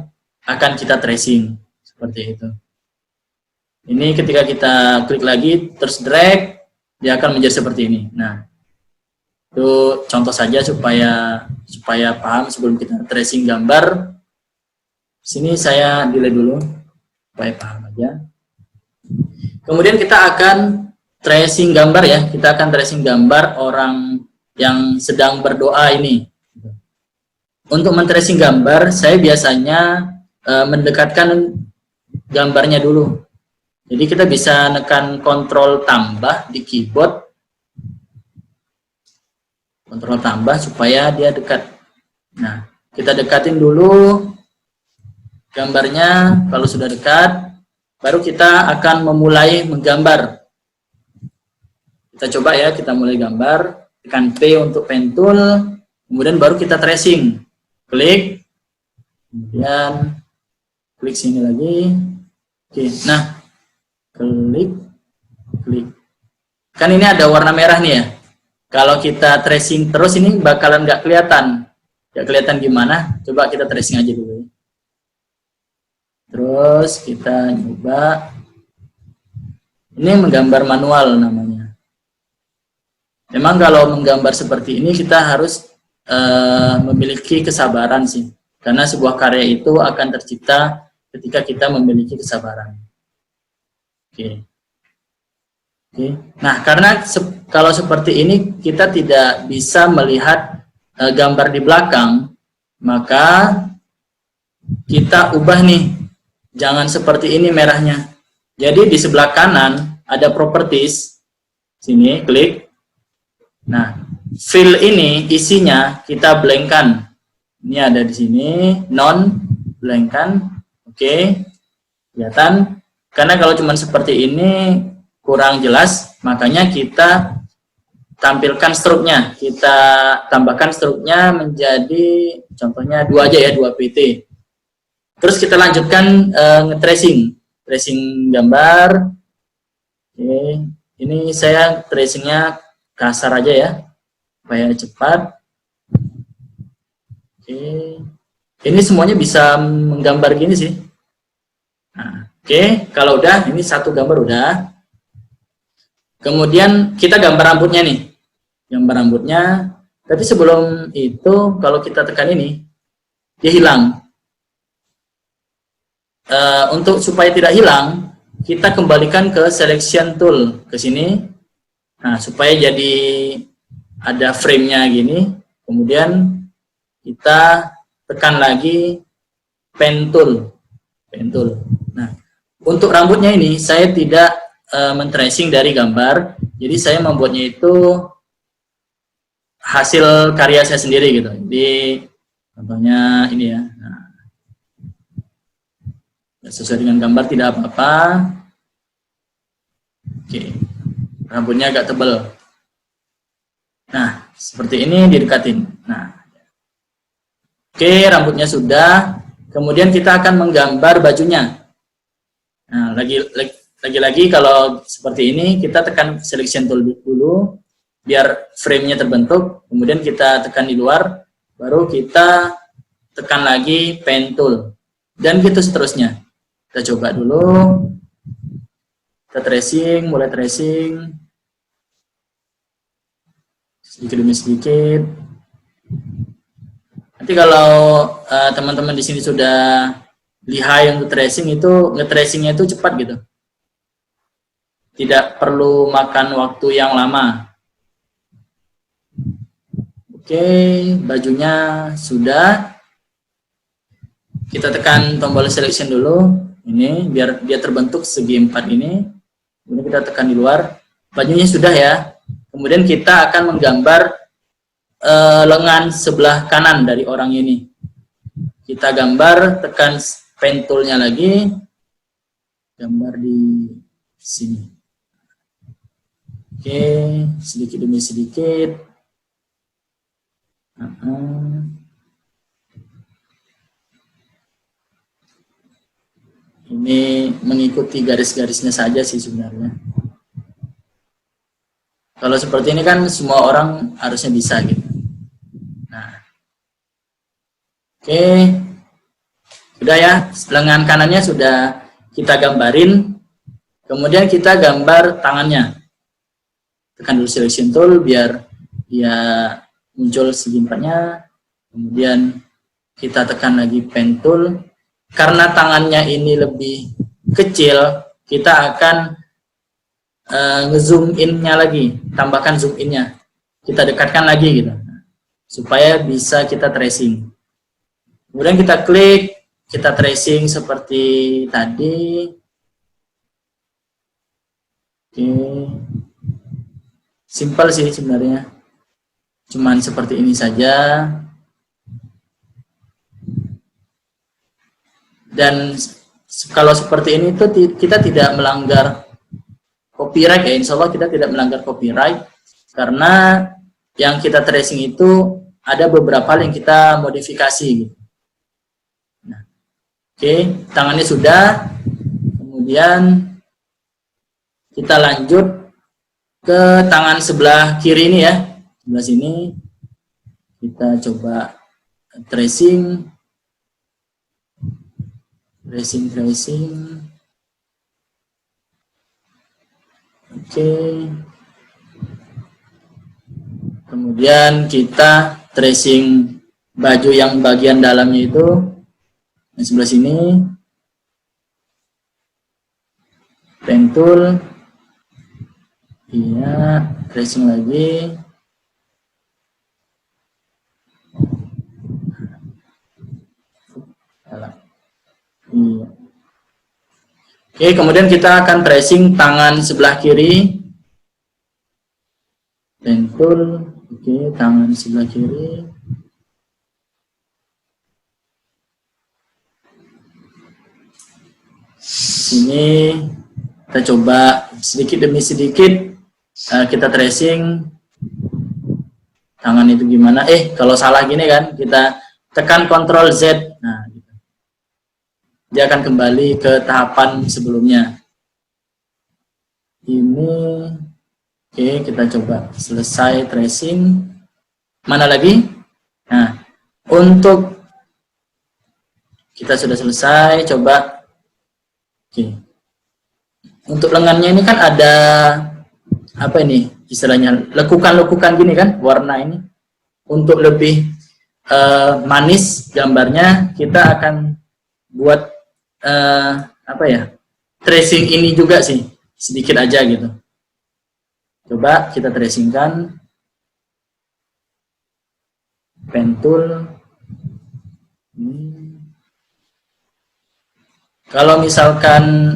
akan kita tracing. Seperti itu. Ini ketika kita klik lagi, terus drag, dia akan menjadi seperti ini. Nah, itu contoh saja supaya paham sebelum kita tracing gambar. Sini saya delay dulu, supaya paham aja. Kemudian kita akan tracing gambar ya, kita akan tracing gambar orang yang sedang berdoa ini. Untuk men-tracing gambar, saya biasanya mendekatkan gambarnya dulu. Jadi kita bisa nekan kontrol tambah di keyboard, kontrol tambah supaya dia dekat. Nah, kita dekatin dulu gambarnya. Kalau sudah dekat, baru kita akan memulai menggambar. Kita coba ya, kita mulai gambar, tekan P untuk pen tool, kemudian baru kita tracing, klik, kemudian klik sini lagi. Oke, nah klik. Kan ini ada warna merah nih ya. Kalau kita tracing terus ini bakalan nggak kelihatan. Nggak kelihatan gimana? Coba kita tracing aja dulu. Terus kita coba. Ini menggambar manual namanya. Memang kalau menggambar seperti ini kita harus memiliki kesabaran sih. Karena sebuah karya itu akan tercipta ketika kita memiliki kesabaran. Oke. Nah, karena kalau seperti ini kita tidak bisa melihat gambar di belakang, maka kita ubah nih. Jangan seperti ini merahnya. Jadi di sebelah kanan ada properties. Sini klik. Nah, fill ini isinya kita blankkan. Ini ada di sini, non blankkan. Oke. Kelihatan? Karena kalau cuma seperti ini kurang jelas, makanya kita tampilkan struknya. Kita tambahkan struknya menjadi, contohnya 2 aja ya, 2 PT. Terus kita lanjutkan nge-tracing. Tracing gambar. Oke. Ini saya tracingnya kasar aja ya, supaya cepat. Oke. Ini semuanya bisa menggambar gini sih. Nah, oke, kalau udah, ini satu gambar udah. Kemudian kita gambar rambutnya nih. Gambar rambutnya. Tapi sebelum itu, kalau kita tekan ini, dia hilang. Untuk supaya tidak hilang, kita kembalikan ke selection tool. Ke sini. Nah, supaya jadi ada frame-nya gini. Kemudian kita tekan lagi pen tool. Pen tool. Nah, untuk rambutnya ini saya tidak men-tracing dari gambar, jadi saya membuatnya itu hasil karya saya sendiri gitu. Jadi contohnya ini ya. Nah, sesuai dengan gambar tidak apa-apa. Oke, rambutnya agak tebal. Nah, seperti ini didekatin. Nah, oke, rambutnya sudah. Kemudian kita akan menggambar bajunya. Nah, lagi-lagi kalau seperti ini, kita tekan selection tool dulu, biar frame-nya terbentuk, kemudian kita tekan di luar, baru kita tekan lagi pen tool, dan gitu seterusnya. Kita coba dulu, kita tracing, mulai tracing, sedikit demi sedikit. Nanti kalau teman-teman di sini sudah lihai untuk tracing, itu nge-tracingnya itu cepat gitu. Tidak perlu makan waktu yang lama. Oke, bajunya sudah. Kita tekan tombol selection dulu. Ini biar dia terbentuk segi 4 ini. Kemudian kita tekan di luar. Bajunya sudah ya. Kemudian kita akan menggambar lengan sebelah kanan dari orang ini. Kita gambar, tekan pen tool-nya lagi. Gambar di sini. Oke, sedikit demi sedikit. Ini mengikuti garis-garisnya saja sih sebenarnya. Kalau seperti ini kan semua orang harusnya bisa gitu. Nah, oke, sudah ya, lengan kanannya sudah kita gambarin. Kemudian kita gambar tangannya. Tekan dulu selection tool biar dia muncul segi 4-nya. Kemudian kita tekan lagi pen tool. Karena tangannya ini lebih kecil, kita akan nge-zoom in-nya lagi, tambahkan zoom in-nya. Kita dekatkan lagi gitu, supaya bisa kita tracing. Kemudian kita klik, kita tracing seperti tadi. Oke. Simple sih sebenarnya. Cuman seperti ini saja. Dan kalau seperti ini tuh kita tidak melanggar copyright ya, insya Allah kita tidak melanggar copyright karena yang kita tracing itu ada beberapa hal yang kita modifikasi gitu. Nah, oke, tangannya sudah, kemudian kita lanjut ke tangan sebelah kiri ini ya, sebelah sini kita coba tracing. Oke. Kemudian kita tracing baju yang bagian dalamnya itu di sebelah sini. Pen tool. Iya, tracing lagi. Iya. Oke, kemudian kita akan tracing tangan sebelah kiri. Pen tool. Oke, tangan sebelah kiri. Sini kita coba sedikit demi sedikit kita tracing tangan itu gimana. Kalau salah gini kan, kita tekan Ctrl Z. Nah, dia akan kembali ke tahapan sebelumnya. Ini, oke, kita coba selesai tracing. Mana lagi? Nah, untuk kita sudah selesai, coba. Oke. Untuk lengannya ini kan ada apa ini? Istilahnya lekukan-lekukan gini kan, warna ini. Untuk lebih manis gambarnya, kita akan buat apa ya, tracing ini juga sih sedikit aja gitu. Coba kita tracingkan, pen tool. Kalau misalkan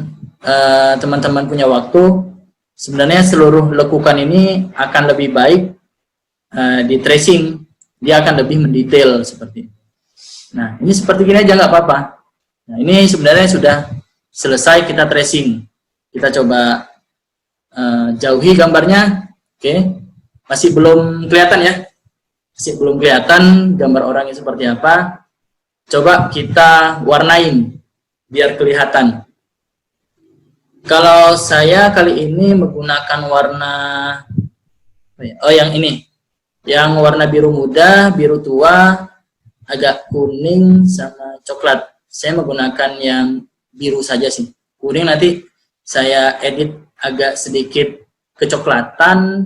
teman-teman punya waktu, sebenarnya seluruh lekukan ini akan lebih baik di tracing, dia akan lebih mendetail seperti ini. Nah, ini seperti gini aja nggak apa-apa. Nah, ini sebenarnya sudah selesai kita tracing. Kita coba jauhi gambarnya. Oke, masih belum kelihatan ya. Masih belum kelihatan gambar orangnya seperti apa. Coba kita warnain biar kelihatan. Kalau saya kali ini menggunakan warna, yang ini. Yang warna biru muda, biru tua, agak kuning, sama coklat. Saya menggunakan yang biru saja sih. Kuning nanti saya edit agak sedikit kecoklatan,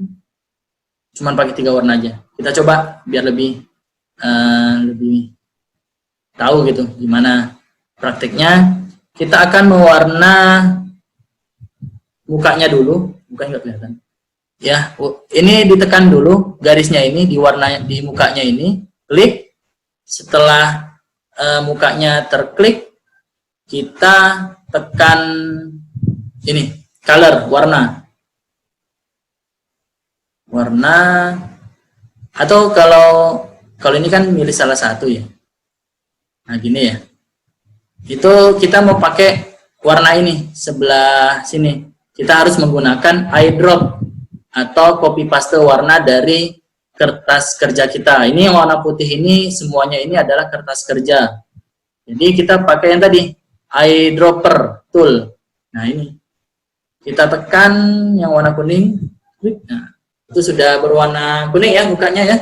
cuman pakai 3 warna aja. Kita coba biar lebih tahu gitu gimana prakteknya. Kita akan mewarna mukanya dulu, mukanya nggak kelihatan. Ya, ini ditekan dulu garisnya ini di warna di mukanya ini, klik. Setelah mukanya terklik, kita tekan ini color, warna, atau kalau ini kan milih salah satu ya. Nah gini ya, itu kita mau pakai warna ini sebelah sini, kita harus menggunakan eyedrop atau copy paste warna dari kertas kerja kita. Ini yang warna putih ini semuanya ini adalah kertas kerja. Jadi kita pakai yang tadi eyedropper tool. Nah ini kita tekan yang warna kuning. Nah, itu sudah berwarna kuning ya mukanya ya.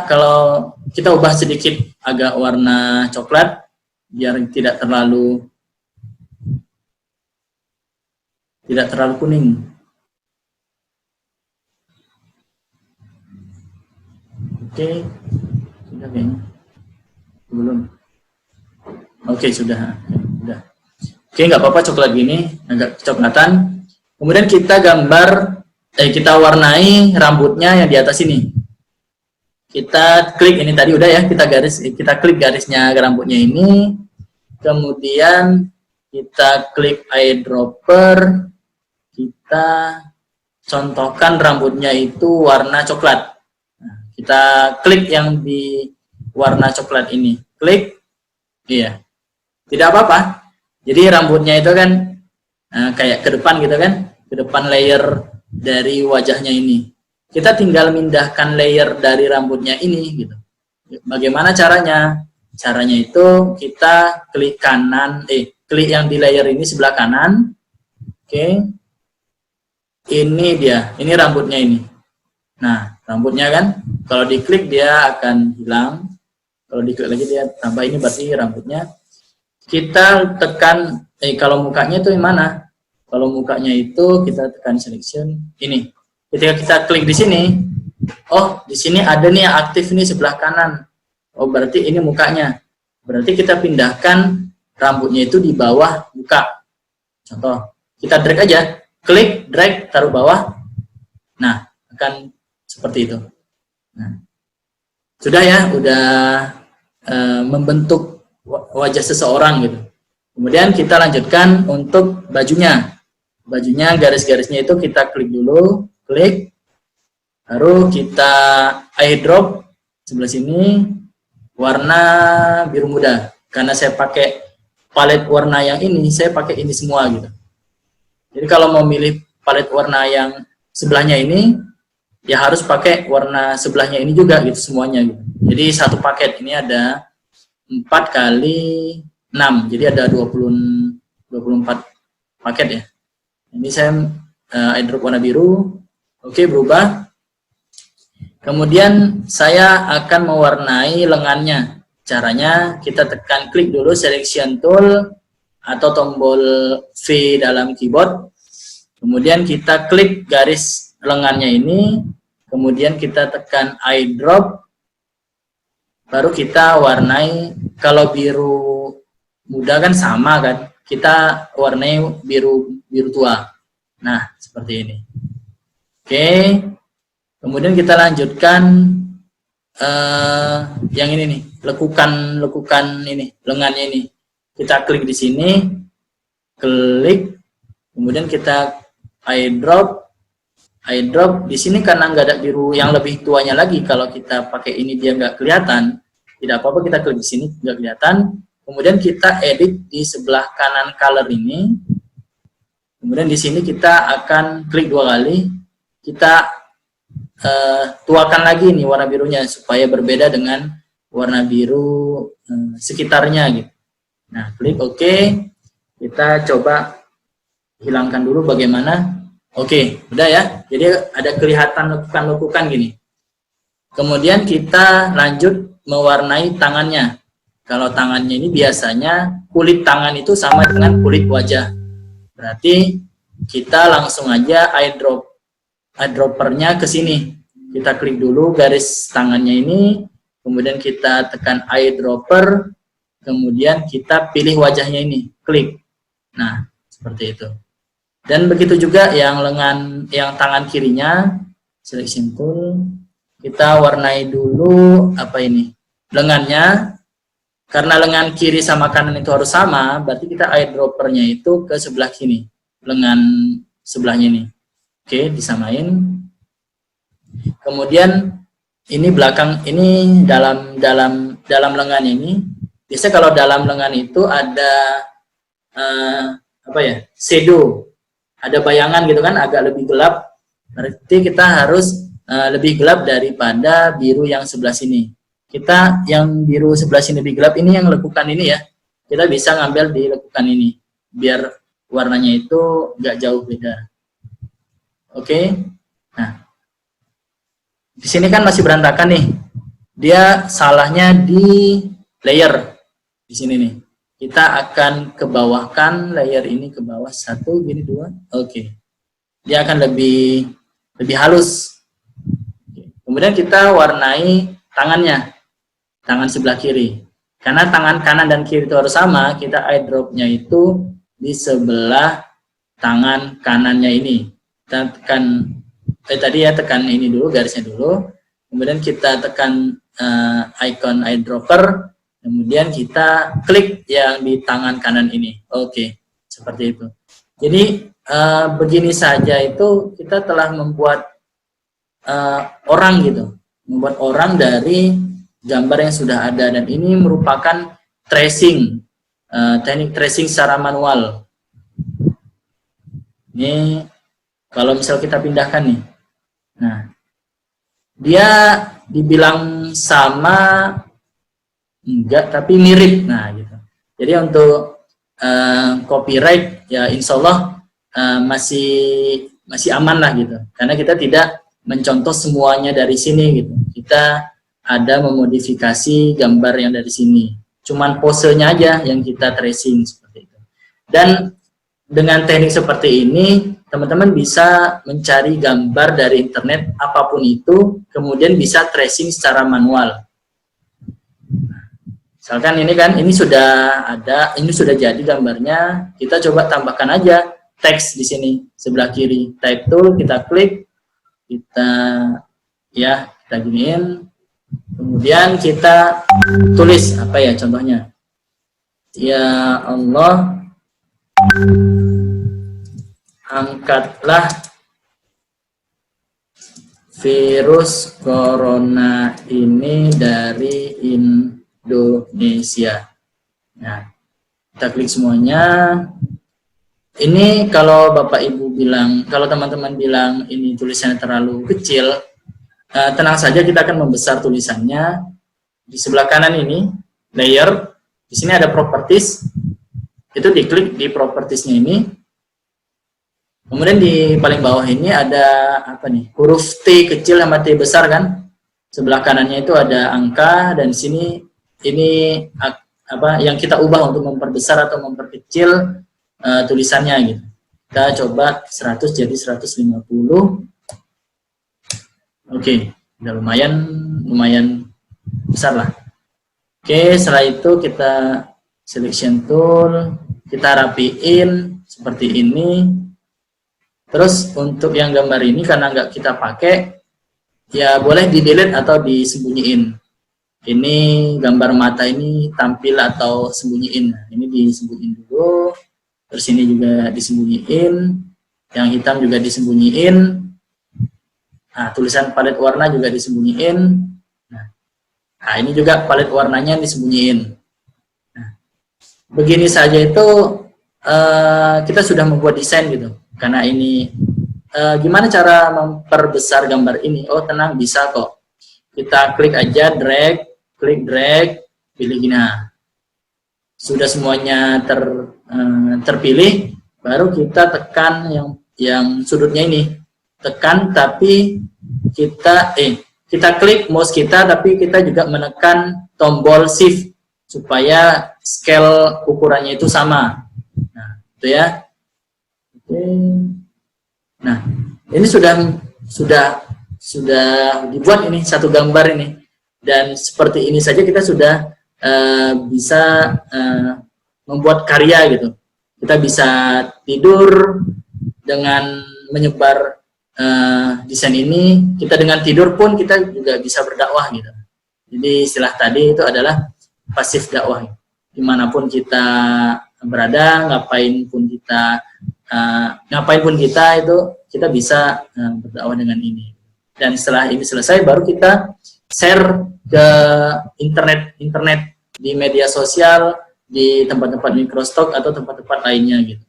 Kalau kita ubah sedikit agak warna coklat biar tidak terlalu kuning. Oke, sudah kayaknya. Belum. Oke, sudah. Oke, nggak apa-apa coklat gini, agak kecoklatan. Kemudian kita kita warnai rambutnya yang di atas ini. Kita klik ini tadi udah ya, kita klik garisnya rambutnya ini. Kemudian kita klik eyedropper. Kita contohkan rambutnya itu warna coklat. Kita klik yang di warna coklat ini, klik, iya, tidak apa-apa. Jadi rambutnya itu kan kayak ke depan gitu kan, ke depan layer dari wajahnya ini. Kita tinggal mindahkan layer dari rambutnya ini gitu. Bagaimana caranya? Caranya itu kita klik kanan, klik yang di layer ini sebelah kanan. Oke, ini dia, ini rambutnya ini. Nah, rambutnya kan, kalau diklik dia akan hilang. Kalau diklik lagi dia tambah, ini berarti rambutnya. Kita tekan, kalau mukanya itu yang mana? Kalau mukanya itu kita tekan selection, ini. Ketika kita klik di sini, oh di sini ada nih yang aktif nih sebelah kanan. Oh berarti ini mukanya. Berarti kita pindahkan rambutnya itu di bawah muka. Contoh, kita drag aja, klik, drag, taruh bawah. Nah, akan seperti itu. Nah, sudah ya, udah membentuk wajah seseorang gitu. Kemudian kita lanjutkan untuk bajunya. Bajunya garis-garisnya itu kita klik dulu, klik, baru kita eyedrop sebelah sini warna biru muda. Karena saya pakai palet warna yang ini, saya pakai ini semua gitu. Jadi kalau mau milih palet warna yang sebelahnya ini, ya harus pakai warna sebelahnya ini juga gitu semuanya gitu. Jadi satu paket ini ada 4 kali 6, jadi ada 24 paket ya. Ini saya eyedrop warna biru. Oke, berubah. Kemudian saya akan mewarnai lengannya. Caranya kita tekan klik dulu selection tool atau tombol V dalam keyboard. Kemudian kita klik garis lengannya ini, kemudian kita tekan eyedrop, baru kita warnai. Kalau biru muda kan sama kan, kita warnai biru tua. Nah seperti ini. Oke, kemudian kita lanjutkan yang ini nih, lekukan ini, lengannya ini. Kita klik di sini, klik, kemudian kita eyedrop di sini karena nggak ada biru yang lebih tuanya lagi. Kalau kita pakai ini dia nggak kelihatan, tidak apa-apa, kita klik di sini nggak kelihatan. Kemudian kita edit di sebelah kanan color ini. Kemudian di sini kita akan klik 2 kali. Kita tuakan lagi nih warna birunya supaya berbeda dengan warna biru sekitarnya gitu. Nah, klik OK. Kita coba hilangkan dulu bagaimana. Oke, udah ya. Jadi ada kelihatan lekukan-lekukan gini. Kemudian kita lanjut mewarnai tangannya. Kalau tangannya ini biasanya kulit tangan itu sama dengan kulit wajah. Berarti kita langsung aja eyedroppernya ke sini. Kita klik dulu garis tangannya ini, kemudian kita tekan eyedropper, kemudian kita pilih wajahnya ini, klik. Nah, seperti itu. Dan begitu juga yang yang tangan kirinya, selection tool, kita warnai dulu apa ini? Lengannya. Karena lengan kiri sama kanan itu harus sama, berarti kita eyedroppernya itu ke sebelah sini, lengan sebelahnya ini. Oke, disamain. Kemudian ini belakang, ini dalam lengan ini. Biasanya kalau dalam lengan itu ada apa ya? Shadow. Ada bayangan gitu kan, agak lebih gelap. Berarti kita harus lebih gelap daripada biru yang sebelah sini. Kita yang biru sebelah sini lebih gelap, ini yang lekukan ini ya, kita bisa ngambil di lekukan ini biar warnanya itu nggak jauh beda. Oke. Nah, di sini kan masih berantakan nih, dia salahnya di layer di sini nih. Kita akan kebawahkan layer ini ke bawah, 1 gini 2. Oke, dia akan lebih halus. Oke. Kemudian kita warnai tangannya, tangan sebelah kiri. Karena tangan kanan dan kiri itu harus sama, kita eyedropnya itu di sebelah tangan kanannya ini. Kita tekan, tadi ya tekan ini dulu, garisnya dulu. Kemudian kita tekan icon eyedropper, kemudian kita klik yang di tangan kanan ini. Oke, seperti itu. Jadi begini saja itu kita telah membuat orang gitu, membuat orang dari gambar yang sudah ada, dan ini merupakan tracing, teknik tracing secara manual. Ini kalau misal kita pindahkan nih, nah dia dibilang sama enggak, tapi mirip, nah gitu. Jadi untuk copyright ya insya Allah masih aman lah gitu, karena kita tidak mencontoh semuanya dari sini gitu. Kita ada memodifikasi gambar yang dari sini, cuman posenya aja yang kita tracing seperti itu. Dan dengan teknik seperti ini, teman-teman bisa mencari gambar dari internet apapun itu, kemudian bisa tracing secara manual. Misalkan ini kan, ini sudah ada, ini sudah jadi gambarnya, kita coba tambahkan aja teks di sini sebelah kiri, type tool, kita klik, kita giniin. Kemudian kita tulis apa ya contohnya? Ya Allah, angkatlah virus corona ini dari Indonesia. Nah, kita klik semuanya. Ini kalau Bapak Ibu bilang, kalau teman-teman bilang ini tulisannya terlalu kecil, tenang saja, kita akan membesar tulisannya. Di sebelah kanan ini layer, di sini ada properties, itu diklik di propertiesnya ini. Kemudian di paling bawah ini ada apa nih, huruf T kecil sama T besar kan, sebelah kanannya itu ada angka, dan sini ini apa yang kita ubah untuk memperbesar atau memperkecil tulisannya gitu. Kita coba 100 jadi 150. Oke, udah lumayan besar lah. Oke, setelah itu kita selection tool, kita rapiin seperti ini. Terus untuk yang gambar ini karena nggak kita pakai, ya boleh di delete atau disembunyiin. Ini gambar mata ini tampil atau sembunyiin. Nah, ini disembunyiin dulu. Terus ini juga disembunyiin. Yang hitam juga disembunyiin. Nah, tulisan palet warna juga disembunyiin. Nah, ini juga palet warnanya disembunyiin. Nah, begini saja itu kita sudah membuat desain gitu. Karena ini gimana cara memperbesar gambar ini? Oh tenang, bisa kok. Kita klik aja, drag, klik drag, pilih gini. Nah, sudah semuanya terpilih, baru kita tekan yang sudutnya ini. Tekan, tapi kita klik mouse kita, tapi kita juga menekan tombol shift supaya scale ukurannya itu sama. Nah, itu ya. Oke. Nah, ini sudah dibuat ini satu gambar ini, dan seperti ini saja kita sudah bisa membuat karya gitu. Kita bisa tidur dengan menyebar desain ini, kita dengan tidur pun kita juga bisa berdakwah gitu. Jadi istilah tadi itu adalah pasif dakwah. Dimanapun kita berada, ngapain pun kita itu kita bisa berdakwah dengan ini. Dan setelah ini selesai, baru kita share ke internet di media sosial, di tempat-tempat microstock atau tempat-tempat lainnya gitu.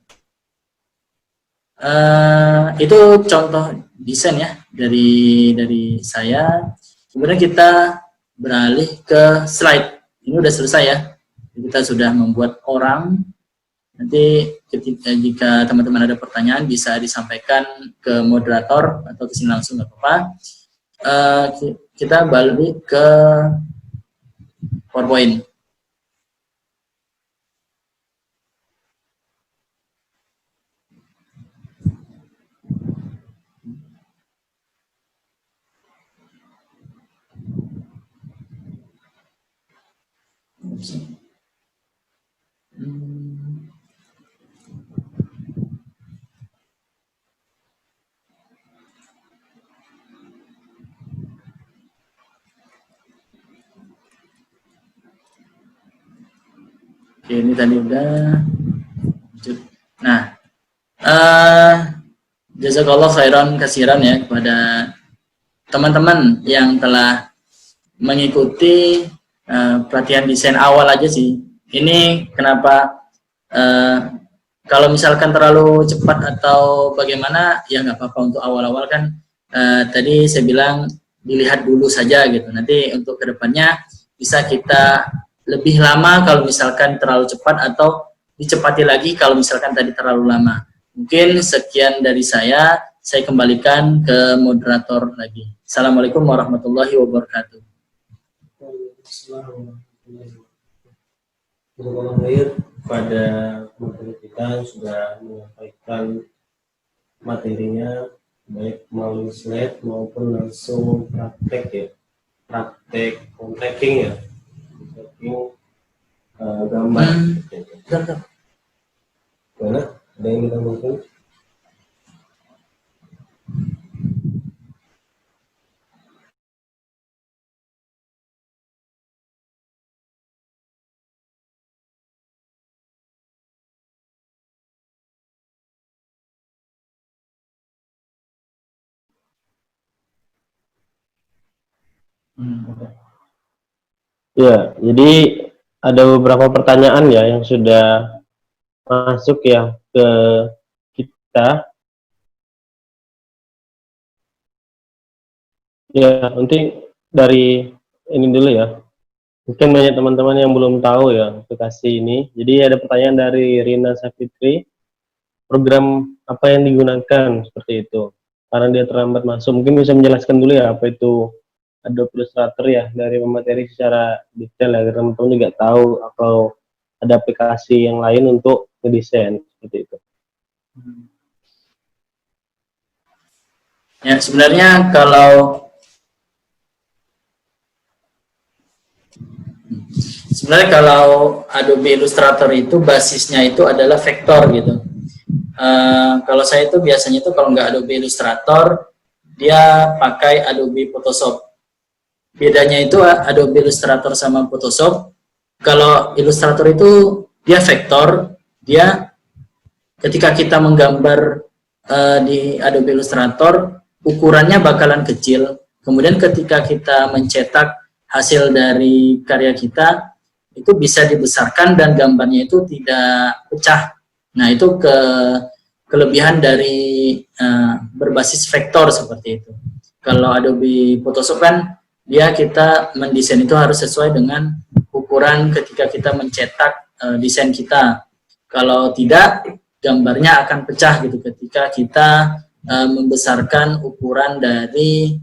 Itu contoh desain ya dari saya. Kemudian kita beralih ke slide. Ini udah selesai ya. Kita sudah membuat orang. Nanti jika teman-teman ada pertanyaan bisa disampaikan ke moderator atau ke sini langsung, nggak apa-apa. Kita balik ke PowerPoint. Oke, ini tadi udah. Nah, jazakallah khairan kasiran ya kepada teman-teman yang telah mengikuti pelatihan desain awal aja sih. Ini kenapa kalau misalkan terlalu cepat atau bagaimana ya nggak apa-apa. Untuk awal-awal kan tadi saya bilang dilihat dulu saja gitu. Nanti untuk kedepannya bisa kita lebih lama kalau misalkan terlalu cepat, atau dicepati lagi kalau misalkan tadi terlalu lama. Mungkin sekian dari saya kembalikan ke moderator lagi. Assalamualaikum warahmatullahi wabarakatuh. Terima kasih pada materi kita yang sudah menyampaikan materinya, baik melalui slide maupun langsung praktek ya, praktek tracking ya, tracking gambar. Mana? Ada yang kita mungkin? Ya, jadi ada beberapa pertanyaan ya yang sudah masuk ya ke kita. Ya, nanti dari ini dulu ya. Mungkin banyak teman-teman yang belum tahu ya aplikasi ini. Jadi ada pertanyaan dari Rina Safitri, program apa yang digunakan seperti itu? Karena dia terlambat masuk, mungkin bisa menjelaskan dulu ya apa itu Adobe Illustrator ya, dari materi secara detail agar teman-teman juga tahu atau ada aplikasi yang lain untuk ngedesain seperti itu. Ya, sebenarnya kalau Adobe Illustrator itu basisnya itu adalah vektor gitu. Kalau saya itu biasanya itu kalau nggak Adobe Illustrator, dia pakai Adobe Photoshop. Bedanya itu Adobe Illustrator sama Photoshop. Kalau Illustrator itu dia vektor, dia ketika kita menggambar di Adobe Illustrator, ukurannya bakalan kecil. Kemudian ketika kita mencetak hasil dari karya kita, itu bisa dibesarkan dan gambarnya itu tidak pecah. Nah, itu kelebihan dari berbasis vektor seperti itu. Kalau Adobe Photoshop kan dia kita mendesain itu harus sesuai dengan ukuran ketika kita mencetak desain kita. Kalau tidak, gambarnya akan pecah gitu ketika kita membesarkan ukuran dari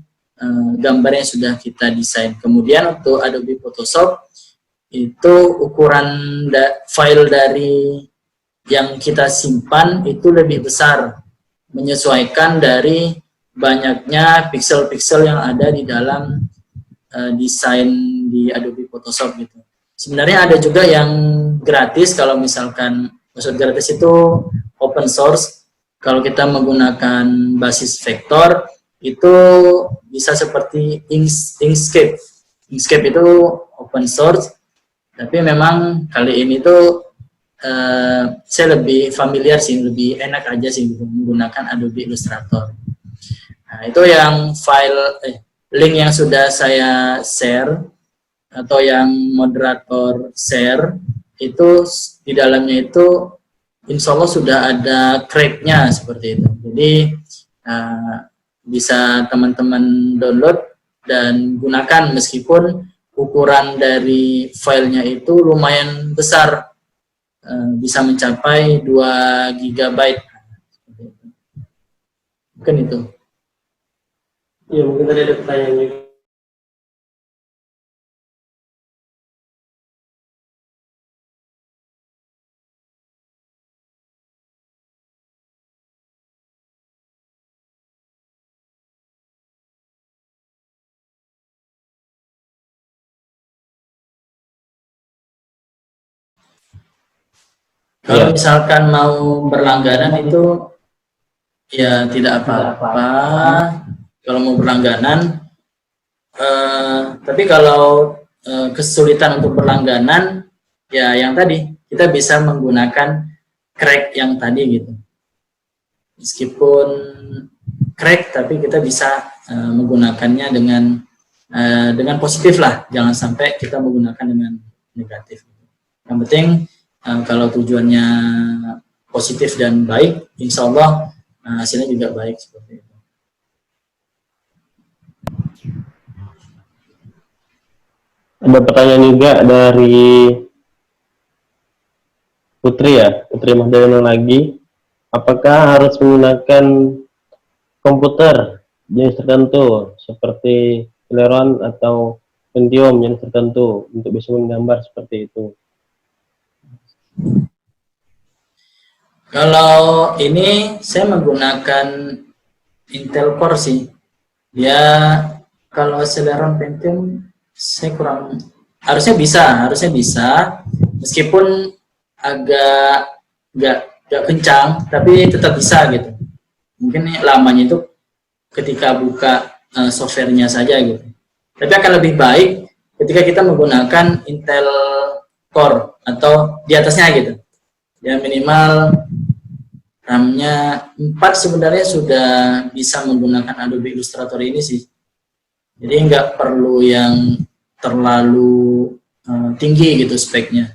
gambar yang sudah kita desain. Kemudian untuk Adobe Photoshop itu ukuran file dari yang kita simpan itu lebih besar, menyesuaikan dari banyaknya pixel-pixel yang ada di dalam desain di Adobe Photoshop gitu. Sebenarnya ada juga yang gratis, kalau misalkan maksud gratis itu open source. Kalau kita menggunakan basis vektor itu bisa seperti Inkscape. Inkscape itu open source, tapi memang kali ini tuh saya lebih familiar sih, lebih enak aja sih gitu, menggunakan Adobe Illustrator. Nah, itu yang link yang sudah saya share atau yang moderator share itu di dalamnya itu insya Allah sudah ada crack-nya seperti itu. Jadi bisa teman-teman download dan gunakan meskipun ukuran dari filenya itu lumayan besar, bisa mencapai 2 GB. Mungkin itu. Ya, mungkin tadi ada pertanyaan juga. Kalau misalkan mau berlangganan itu ya tidak apa-apa. Kalau mau berlangganan, tapi kalau kesulitan untuk berlangganan, ya yang tadi kita bisa menggunakan crack yang tadi gitu. Meskipun crack, tapi kita bisa menggunakannya dengan positif lah. Jangan sampai kita menggunakan dengan negatif. Yang penting kalau tujuannya positif dan baik, insya Allah hasilnya juga baik seperti itu. Ada pertanyaan juga dari Putri ya, Putri Mahdalena lagi. Apakah harus menggunakan komputer jenis tertentu seperti Celeron atau Pentium jenis tertentu untuk bisa menggambar seperti itu? Kalau ini saya menggunakan Intel Core sih. Ya kalau Celeron Pentium saya kurang, harusnya bisa meskipun agak gak kencang, tapi tetap bisa gitu. Mungkin lamanya itu ketika buka softwarenya saja gitu. Tapi akan lebih baik ketika kita menggunakan Intel Core atau di atasnya gitu. Ya minimal RAM-nya 4 sebenarnya sudah bisa menggunakan Adobe Illustrator ini sih. Jadi nggak perlu yang terlalu tinggi gitu speknya.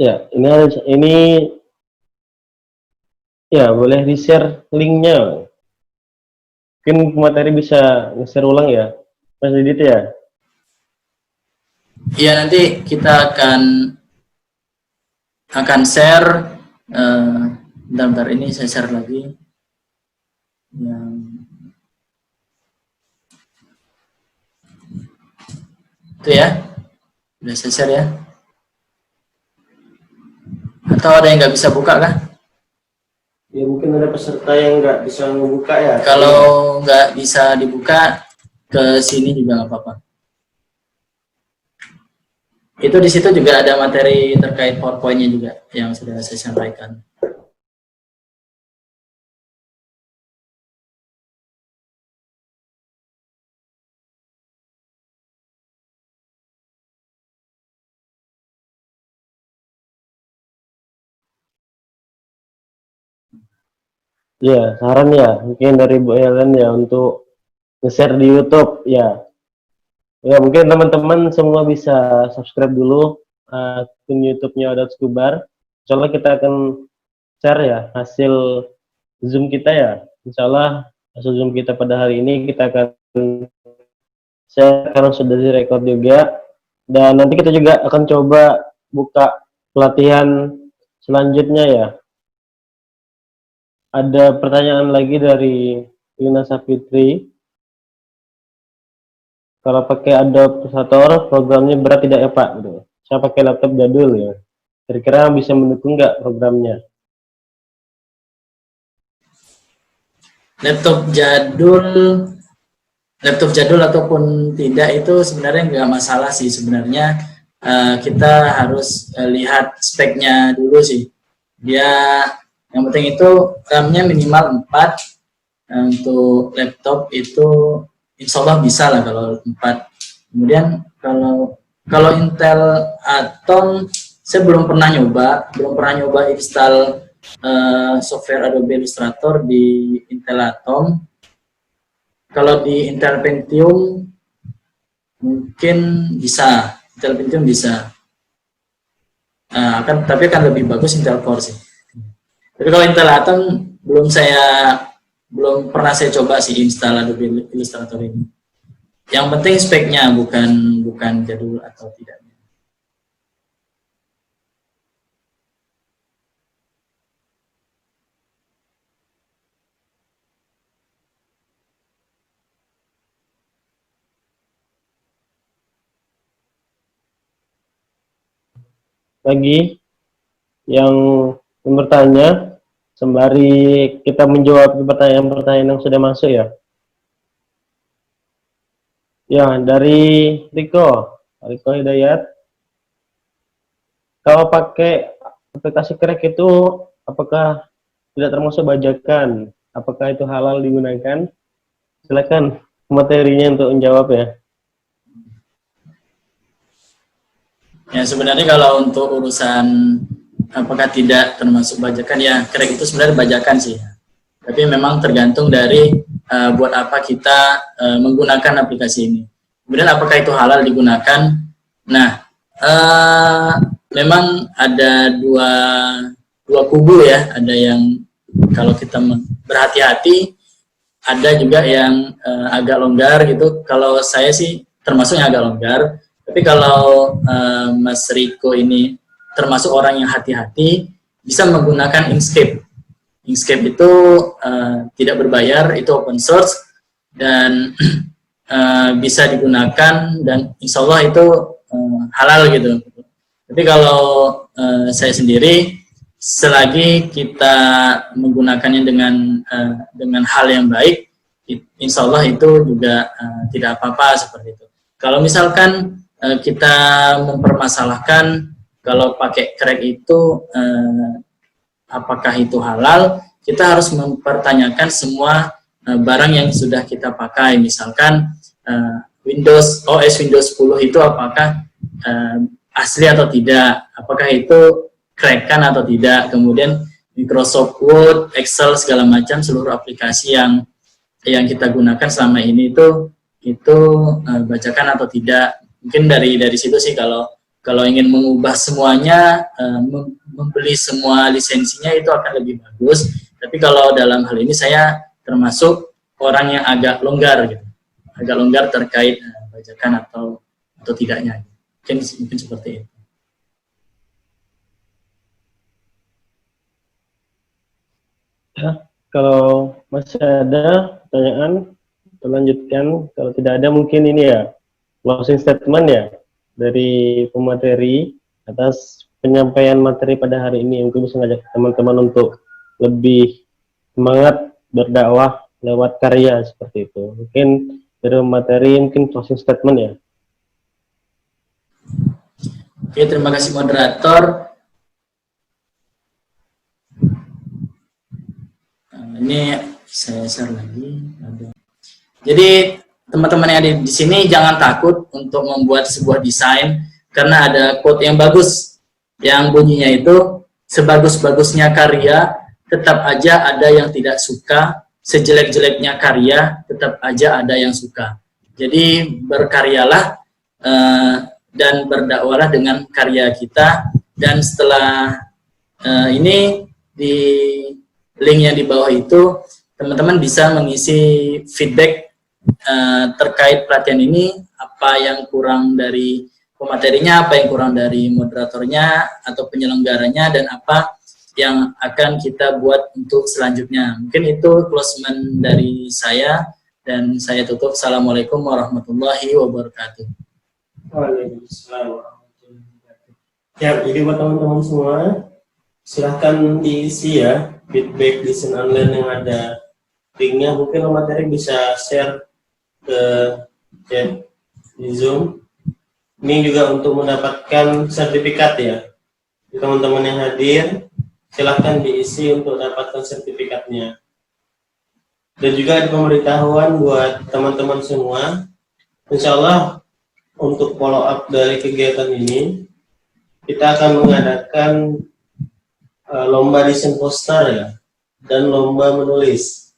Ya, ini ya boleh di-share linknya. Mungkin materi bisa nge-share ulang ya, Mas Didit ya? Iya, nanti kita akan share, bentar ini saya share lagi. Itu ya, udah saya share ya. Atau ada yang nggak bisa buka kah? Ya mungkin ada peserta yang nggak bisa membuka ya. Kalau nggak bisa dibuka, ke sini juga nggak apa-apa. Itu di situ juga ada materi terkait PowerPoint-nya juga yang sudah saya sampaikan. Ya, saran ya, mungkin dari Bu Helen ya untuk nge-share di YouTube ya. Ya, mungkin teman-teman semua bisa subscribe dulu akun YouTube-nya Odat Skubar. Insya Allah kita akan share ya hasil Zoom kita ya. Insya Allah hasil Zoom kita pada hari ini kita akan share karena sudah direkod juga. Dan nanti kita juga akan coba buka pelatihan selanjutnya ya. Ada pertanyaan lagi dari Lina Safitri. Kalau pakai Adobe Illustrator, programnya berat tidak ya Pak? Gitu. Saya pakai laptop jadul ya. Kira-kira bisa mendukung nggak programnya? Laptop jadul laptop jadul ataupun tidak itu sebenarnya nggak masalah sih sebenarnya. Kita harus lihat speknya dulu sih. Dia yang penting itu RAM-nya minimal 4. Untuk laptop itu insya Allah bisa lah kalau 4. Kemudian kalau Intel Atom saya belum pernah nyoba install software Adobe Illustrator di Intel Atom. Kalau di Intel Pentium mungkin bisa, Intel Pentium bisa. Tapi akan lebih bagus Intel Core sih. Tapi kalau Intel Atom belum pernah saya coba sih install Adobe Illustrator ini. Yang penting speknya, bukan jadul atau tidak. Lagi yang bertanya, sembari kita menjawab pertanyaan-pertanyaan yang sudah masuk ya. Ya, dari Riko Hidayat. Kalau pakai aplikasi Crack itu apakah tidak termasuk bajakan? Apakah itu halal digunakan? Silakan materinya untuk menjawab ya. Ya sebenarnya kalau untuk urusan apakah tidak termasuk bajakan, ya Crack itu sebenarnya bajakan sih. Tapi memang tergantung dari buat apa kita menggunakan aplikasi ini. Kemudian apakah itu halal digunakan? Nah, memang ada dua kubu ya. Ada yang kalau kita berhati-hati, ada juga yang agak longgar gitu. Kalau saya sih termasuk yang agak longgar. Tapi kalau Mas Riko ini termasuk orang yang hati-hati, bisa menggunakan Inkscape. Inkscape itu tidak berbayar, itu open source, dan bisa digunakan, dan insya Allah itu halal gitu. Tapi kalau saya sendiri, selagi kita menggunakannya dengan hal yang baik, insya Allah itu juga tidak apa-apa seperti itu. Kalau misalkan kita mempermasalahkan kalau pakai Crack itu apakah itu halal, kita harus mempertanyakan semua barang yang sudah kita pakai. Misalkan OS Windows 10 itu apakah asli atau tidak, apakah itu crack-kan atau tidak. Kemudian Microsoft Word, Excel, segala macam seluruh aplikasi yang kita gunakan selama ini itu bajakan atau tidak. Mungkin dari situ sih kalau ingin mengubah semuanya, membeli semua lisensinya itu akan lebih bagus. Tapi kalau dalam hal ini saya termasuk orang yang agak longgar gitu. Agak longgar terkait bajakan atau tidaknya. Mungkin seperti itu. Ya, kalau masih ada pertanyaan, kita lanjutkan. Kalau tidak ada mungkin ini ya, closing statement ya dari pemateri atas penyampaian materi pada hari ini. Mungkin bisa ngajak teman-teman untuk lebih semangat berdakwah lewat karya seperti itu. Mungkin dari materi mungkin closing statement ya. Oke, terima kasih moderator. Ini saya share lagi. Jadi teman-teman yang ada di sini jangan takut untuk membuat sebuah desain, karena ada quote yang bagus yang bunyinya itu, sebagus-bagusnya karya tetap aja ada yang tidak suka, sejelek-jeleknya karya tetap aja ada yang suka. Jadi berkaryalah dan berdakwalah dengan karya kita. Dan setelah ini di link yang di bawah itu teman-teman bisa mengisi feedback terkait pelatihan ini, apa yang kurang dari pematerinya, apa yang kurang dari moderatornya atau penyelenggaranya, dan apa yang akan kita buat untuk selanjutnya. Mungkin itu closement dari saya, dan saya tutup. Assalamualaikum warahmatullahi wabarakatuh. Waalaikumsalam warahmatullahi wabarakatuh. Ya, jadi buat teman-teman semua, silahkan diisi ya feedback desain online yang ada linknya. Mungkin materi bisa share ke chat di Zoom. Ini juga untuk mendapatkan sertifikat ya. Teman-teman yang hadir, silahkan diisi untuk dapatkan sertifikatnya. Dan juga ada pemberitahuan buat teman-teman semua. Insya Allah untuk follow up dari kegiatan ini, kita akan mengadakan lomba desain poster ya, dan lomba menulis.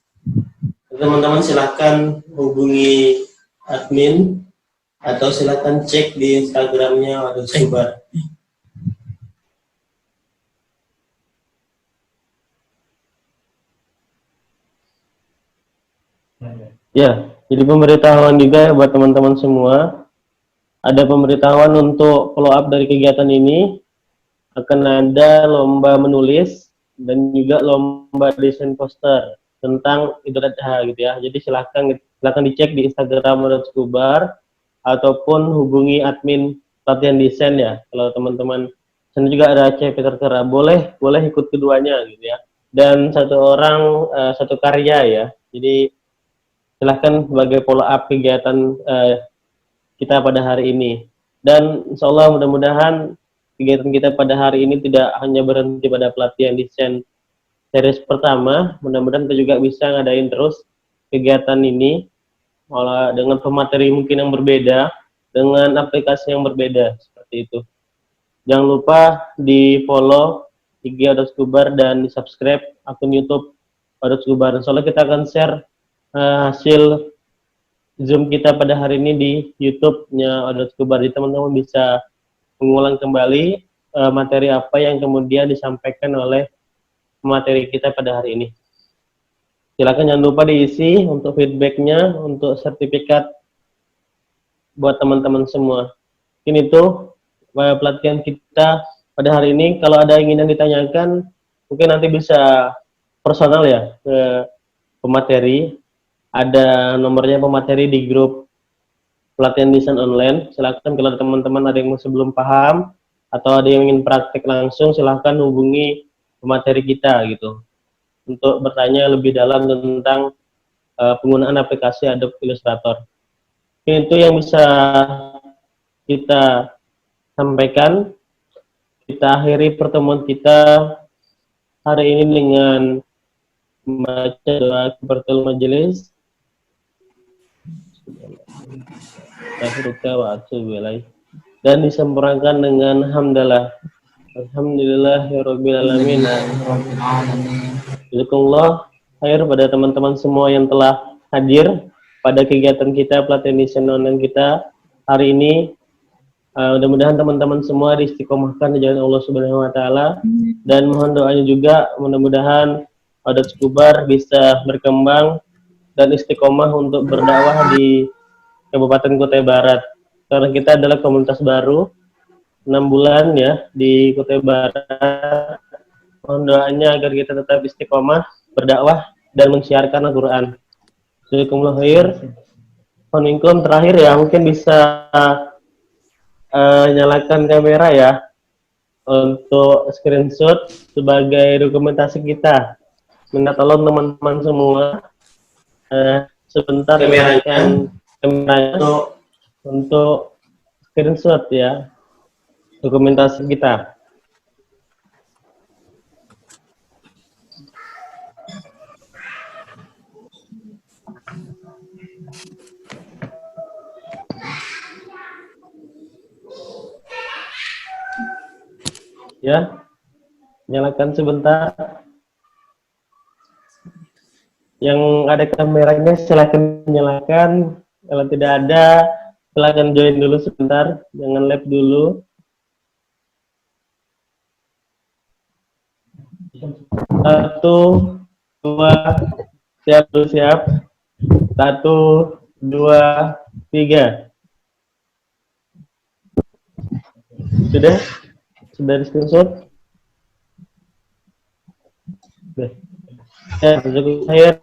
Teman-teman silahkan hubungi admin atau silahkan cek di Instagramnya Wadud Skubar. Ya, jadi pemberitahuan juga buat teman-teman semua. Ada pemberitahuan untuk follow up dari kegiatan ini. Akan ada lomba menulis dan juga lomba desain poster tentang Idul Adha gitu ya. Jadi silahkan dicek di Instagram Wadud Skubar ataupun hubungi admin pelatihan desain ya. Kalau teman-teman, sana juga ada Aceh Peter Kera, boleh ikut keduanya gitu ya. Dan satu orang satu karya ya. Jadi silahkan sebagai follow up kegiatan kita pada hari ini. Dan insya Allah mudah-mudahan kegiatan kita pada hari ini tidak hanya berhenti pada pelatihan desain series pertama. Mudah-mudahan kita juga bisa ngadain terus kegiatan ini malah dengan pemateri mungkin yang berbeda, dengan aplikasi yang berbeda, seperti itu. Jangan lupa di follow IG Wadud Skubar dan di subscribe akun YouTube Wadud Skubar. Insya Allah kita akan share hasil Zoom kita pada hari ini di YouTube-nya Wadud Skubar. Jadi teman-teman bisa mengulang kembali materi apa yang kemudian disampaikan oleh materi kita pada hari ini. Silakan jangan lupa diisi untuk feedbacknya, untuk sertifikat buat teman-teman semua. Ini tuh pelatihan kita pada hari ini. Kalau ada yang ingin ditanyakan, mungkin nanti bisa personal ya ke pemateri. Ada nomornya pemateri di grup pelatihan desain online. Silakan kalau teman-teman ada yang masih belum paham atau ada yang ingin praktek langsung, silakan hubungi pemateri kita gitu untuk bertanya lebih dalam tentang penggunaan aplikasi Adobe Illustrator. Itu yang bisa kita sampaikan. Kita akhiri pertemuan kita hari ini dengan membaca doa kifaratul majelis. Dan disempurnakan dengan hamdalah. Alhamdulillahirabbil alamin. Jazakumullah khair pada teman-teman semua yang telah hadir pada kegiatan kita pelatihan desain online kita hari ini. Mudah-mudahan teman-teman semua diistiqomahkan di jalan Allah Subhanahu wa taala, dan mohon doanya juga mudah-mudahan Wadud Skubar bisa berkembang dan istiqomah untuk berdakwah di Kabupaten Kutai Barat. Karena kita adalah komunitas baru 6 bulan ya di Kutai Barat. Mohon doanya agar kita tetap istiqomah berdakwah dan mensiarkan Al-Qur'an. Jazakumullah khair. Koningkum terakhir ya, mungkin bisa nyalakan kamera ya untuk screenshot sebagai dokumentasi kita. Minta tolong teman-teman semua sebentar nyalakan kamera untuk screenshot ya dokumentasi kita. Ya, nyalakan sebentar. Yang ada kameranya silakan nyalakan. Kalau tidak ada, silakan join dulu sebentar. Jangan live dulu. 1, 2, siap. 1, 2, 3. Sudah? Sudah di screenshot? Ya, saya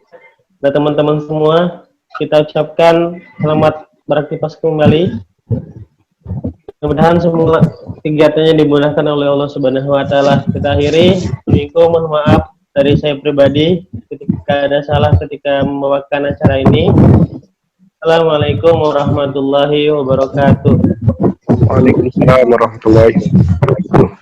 dan teman-teman semua, kita ucapkan selamat beraktivitas kembali. Mudah-mudahan semua kegiatannya dimudahkan oleh Allah Subhanahu wa taala. Kita akhiri. Mohon maaf dari saya pribadi ketika ada salah ketika membawakan acara ini. Assalamualaikum warahmatullahi wabarakatuh. Waalaikumsalam warahmatullahi wabarakatuh.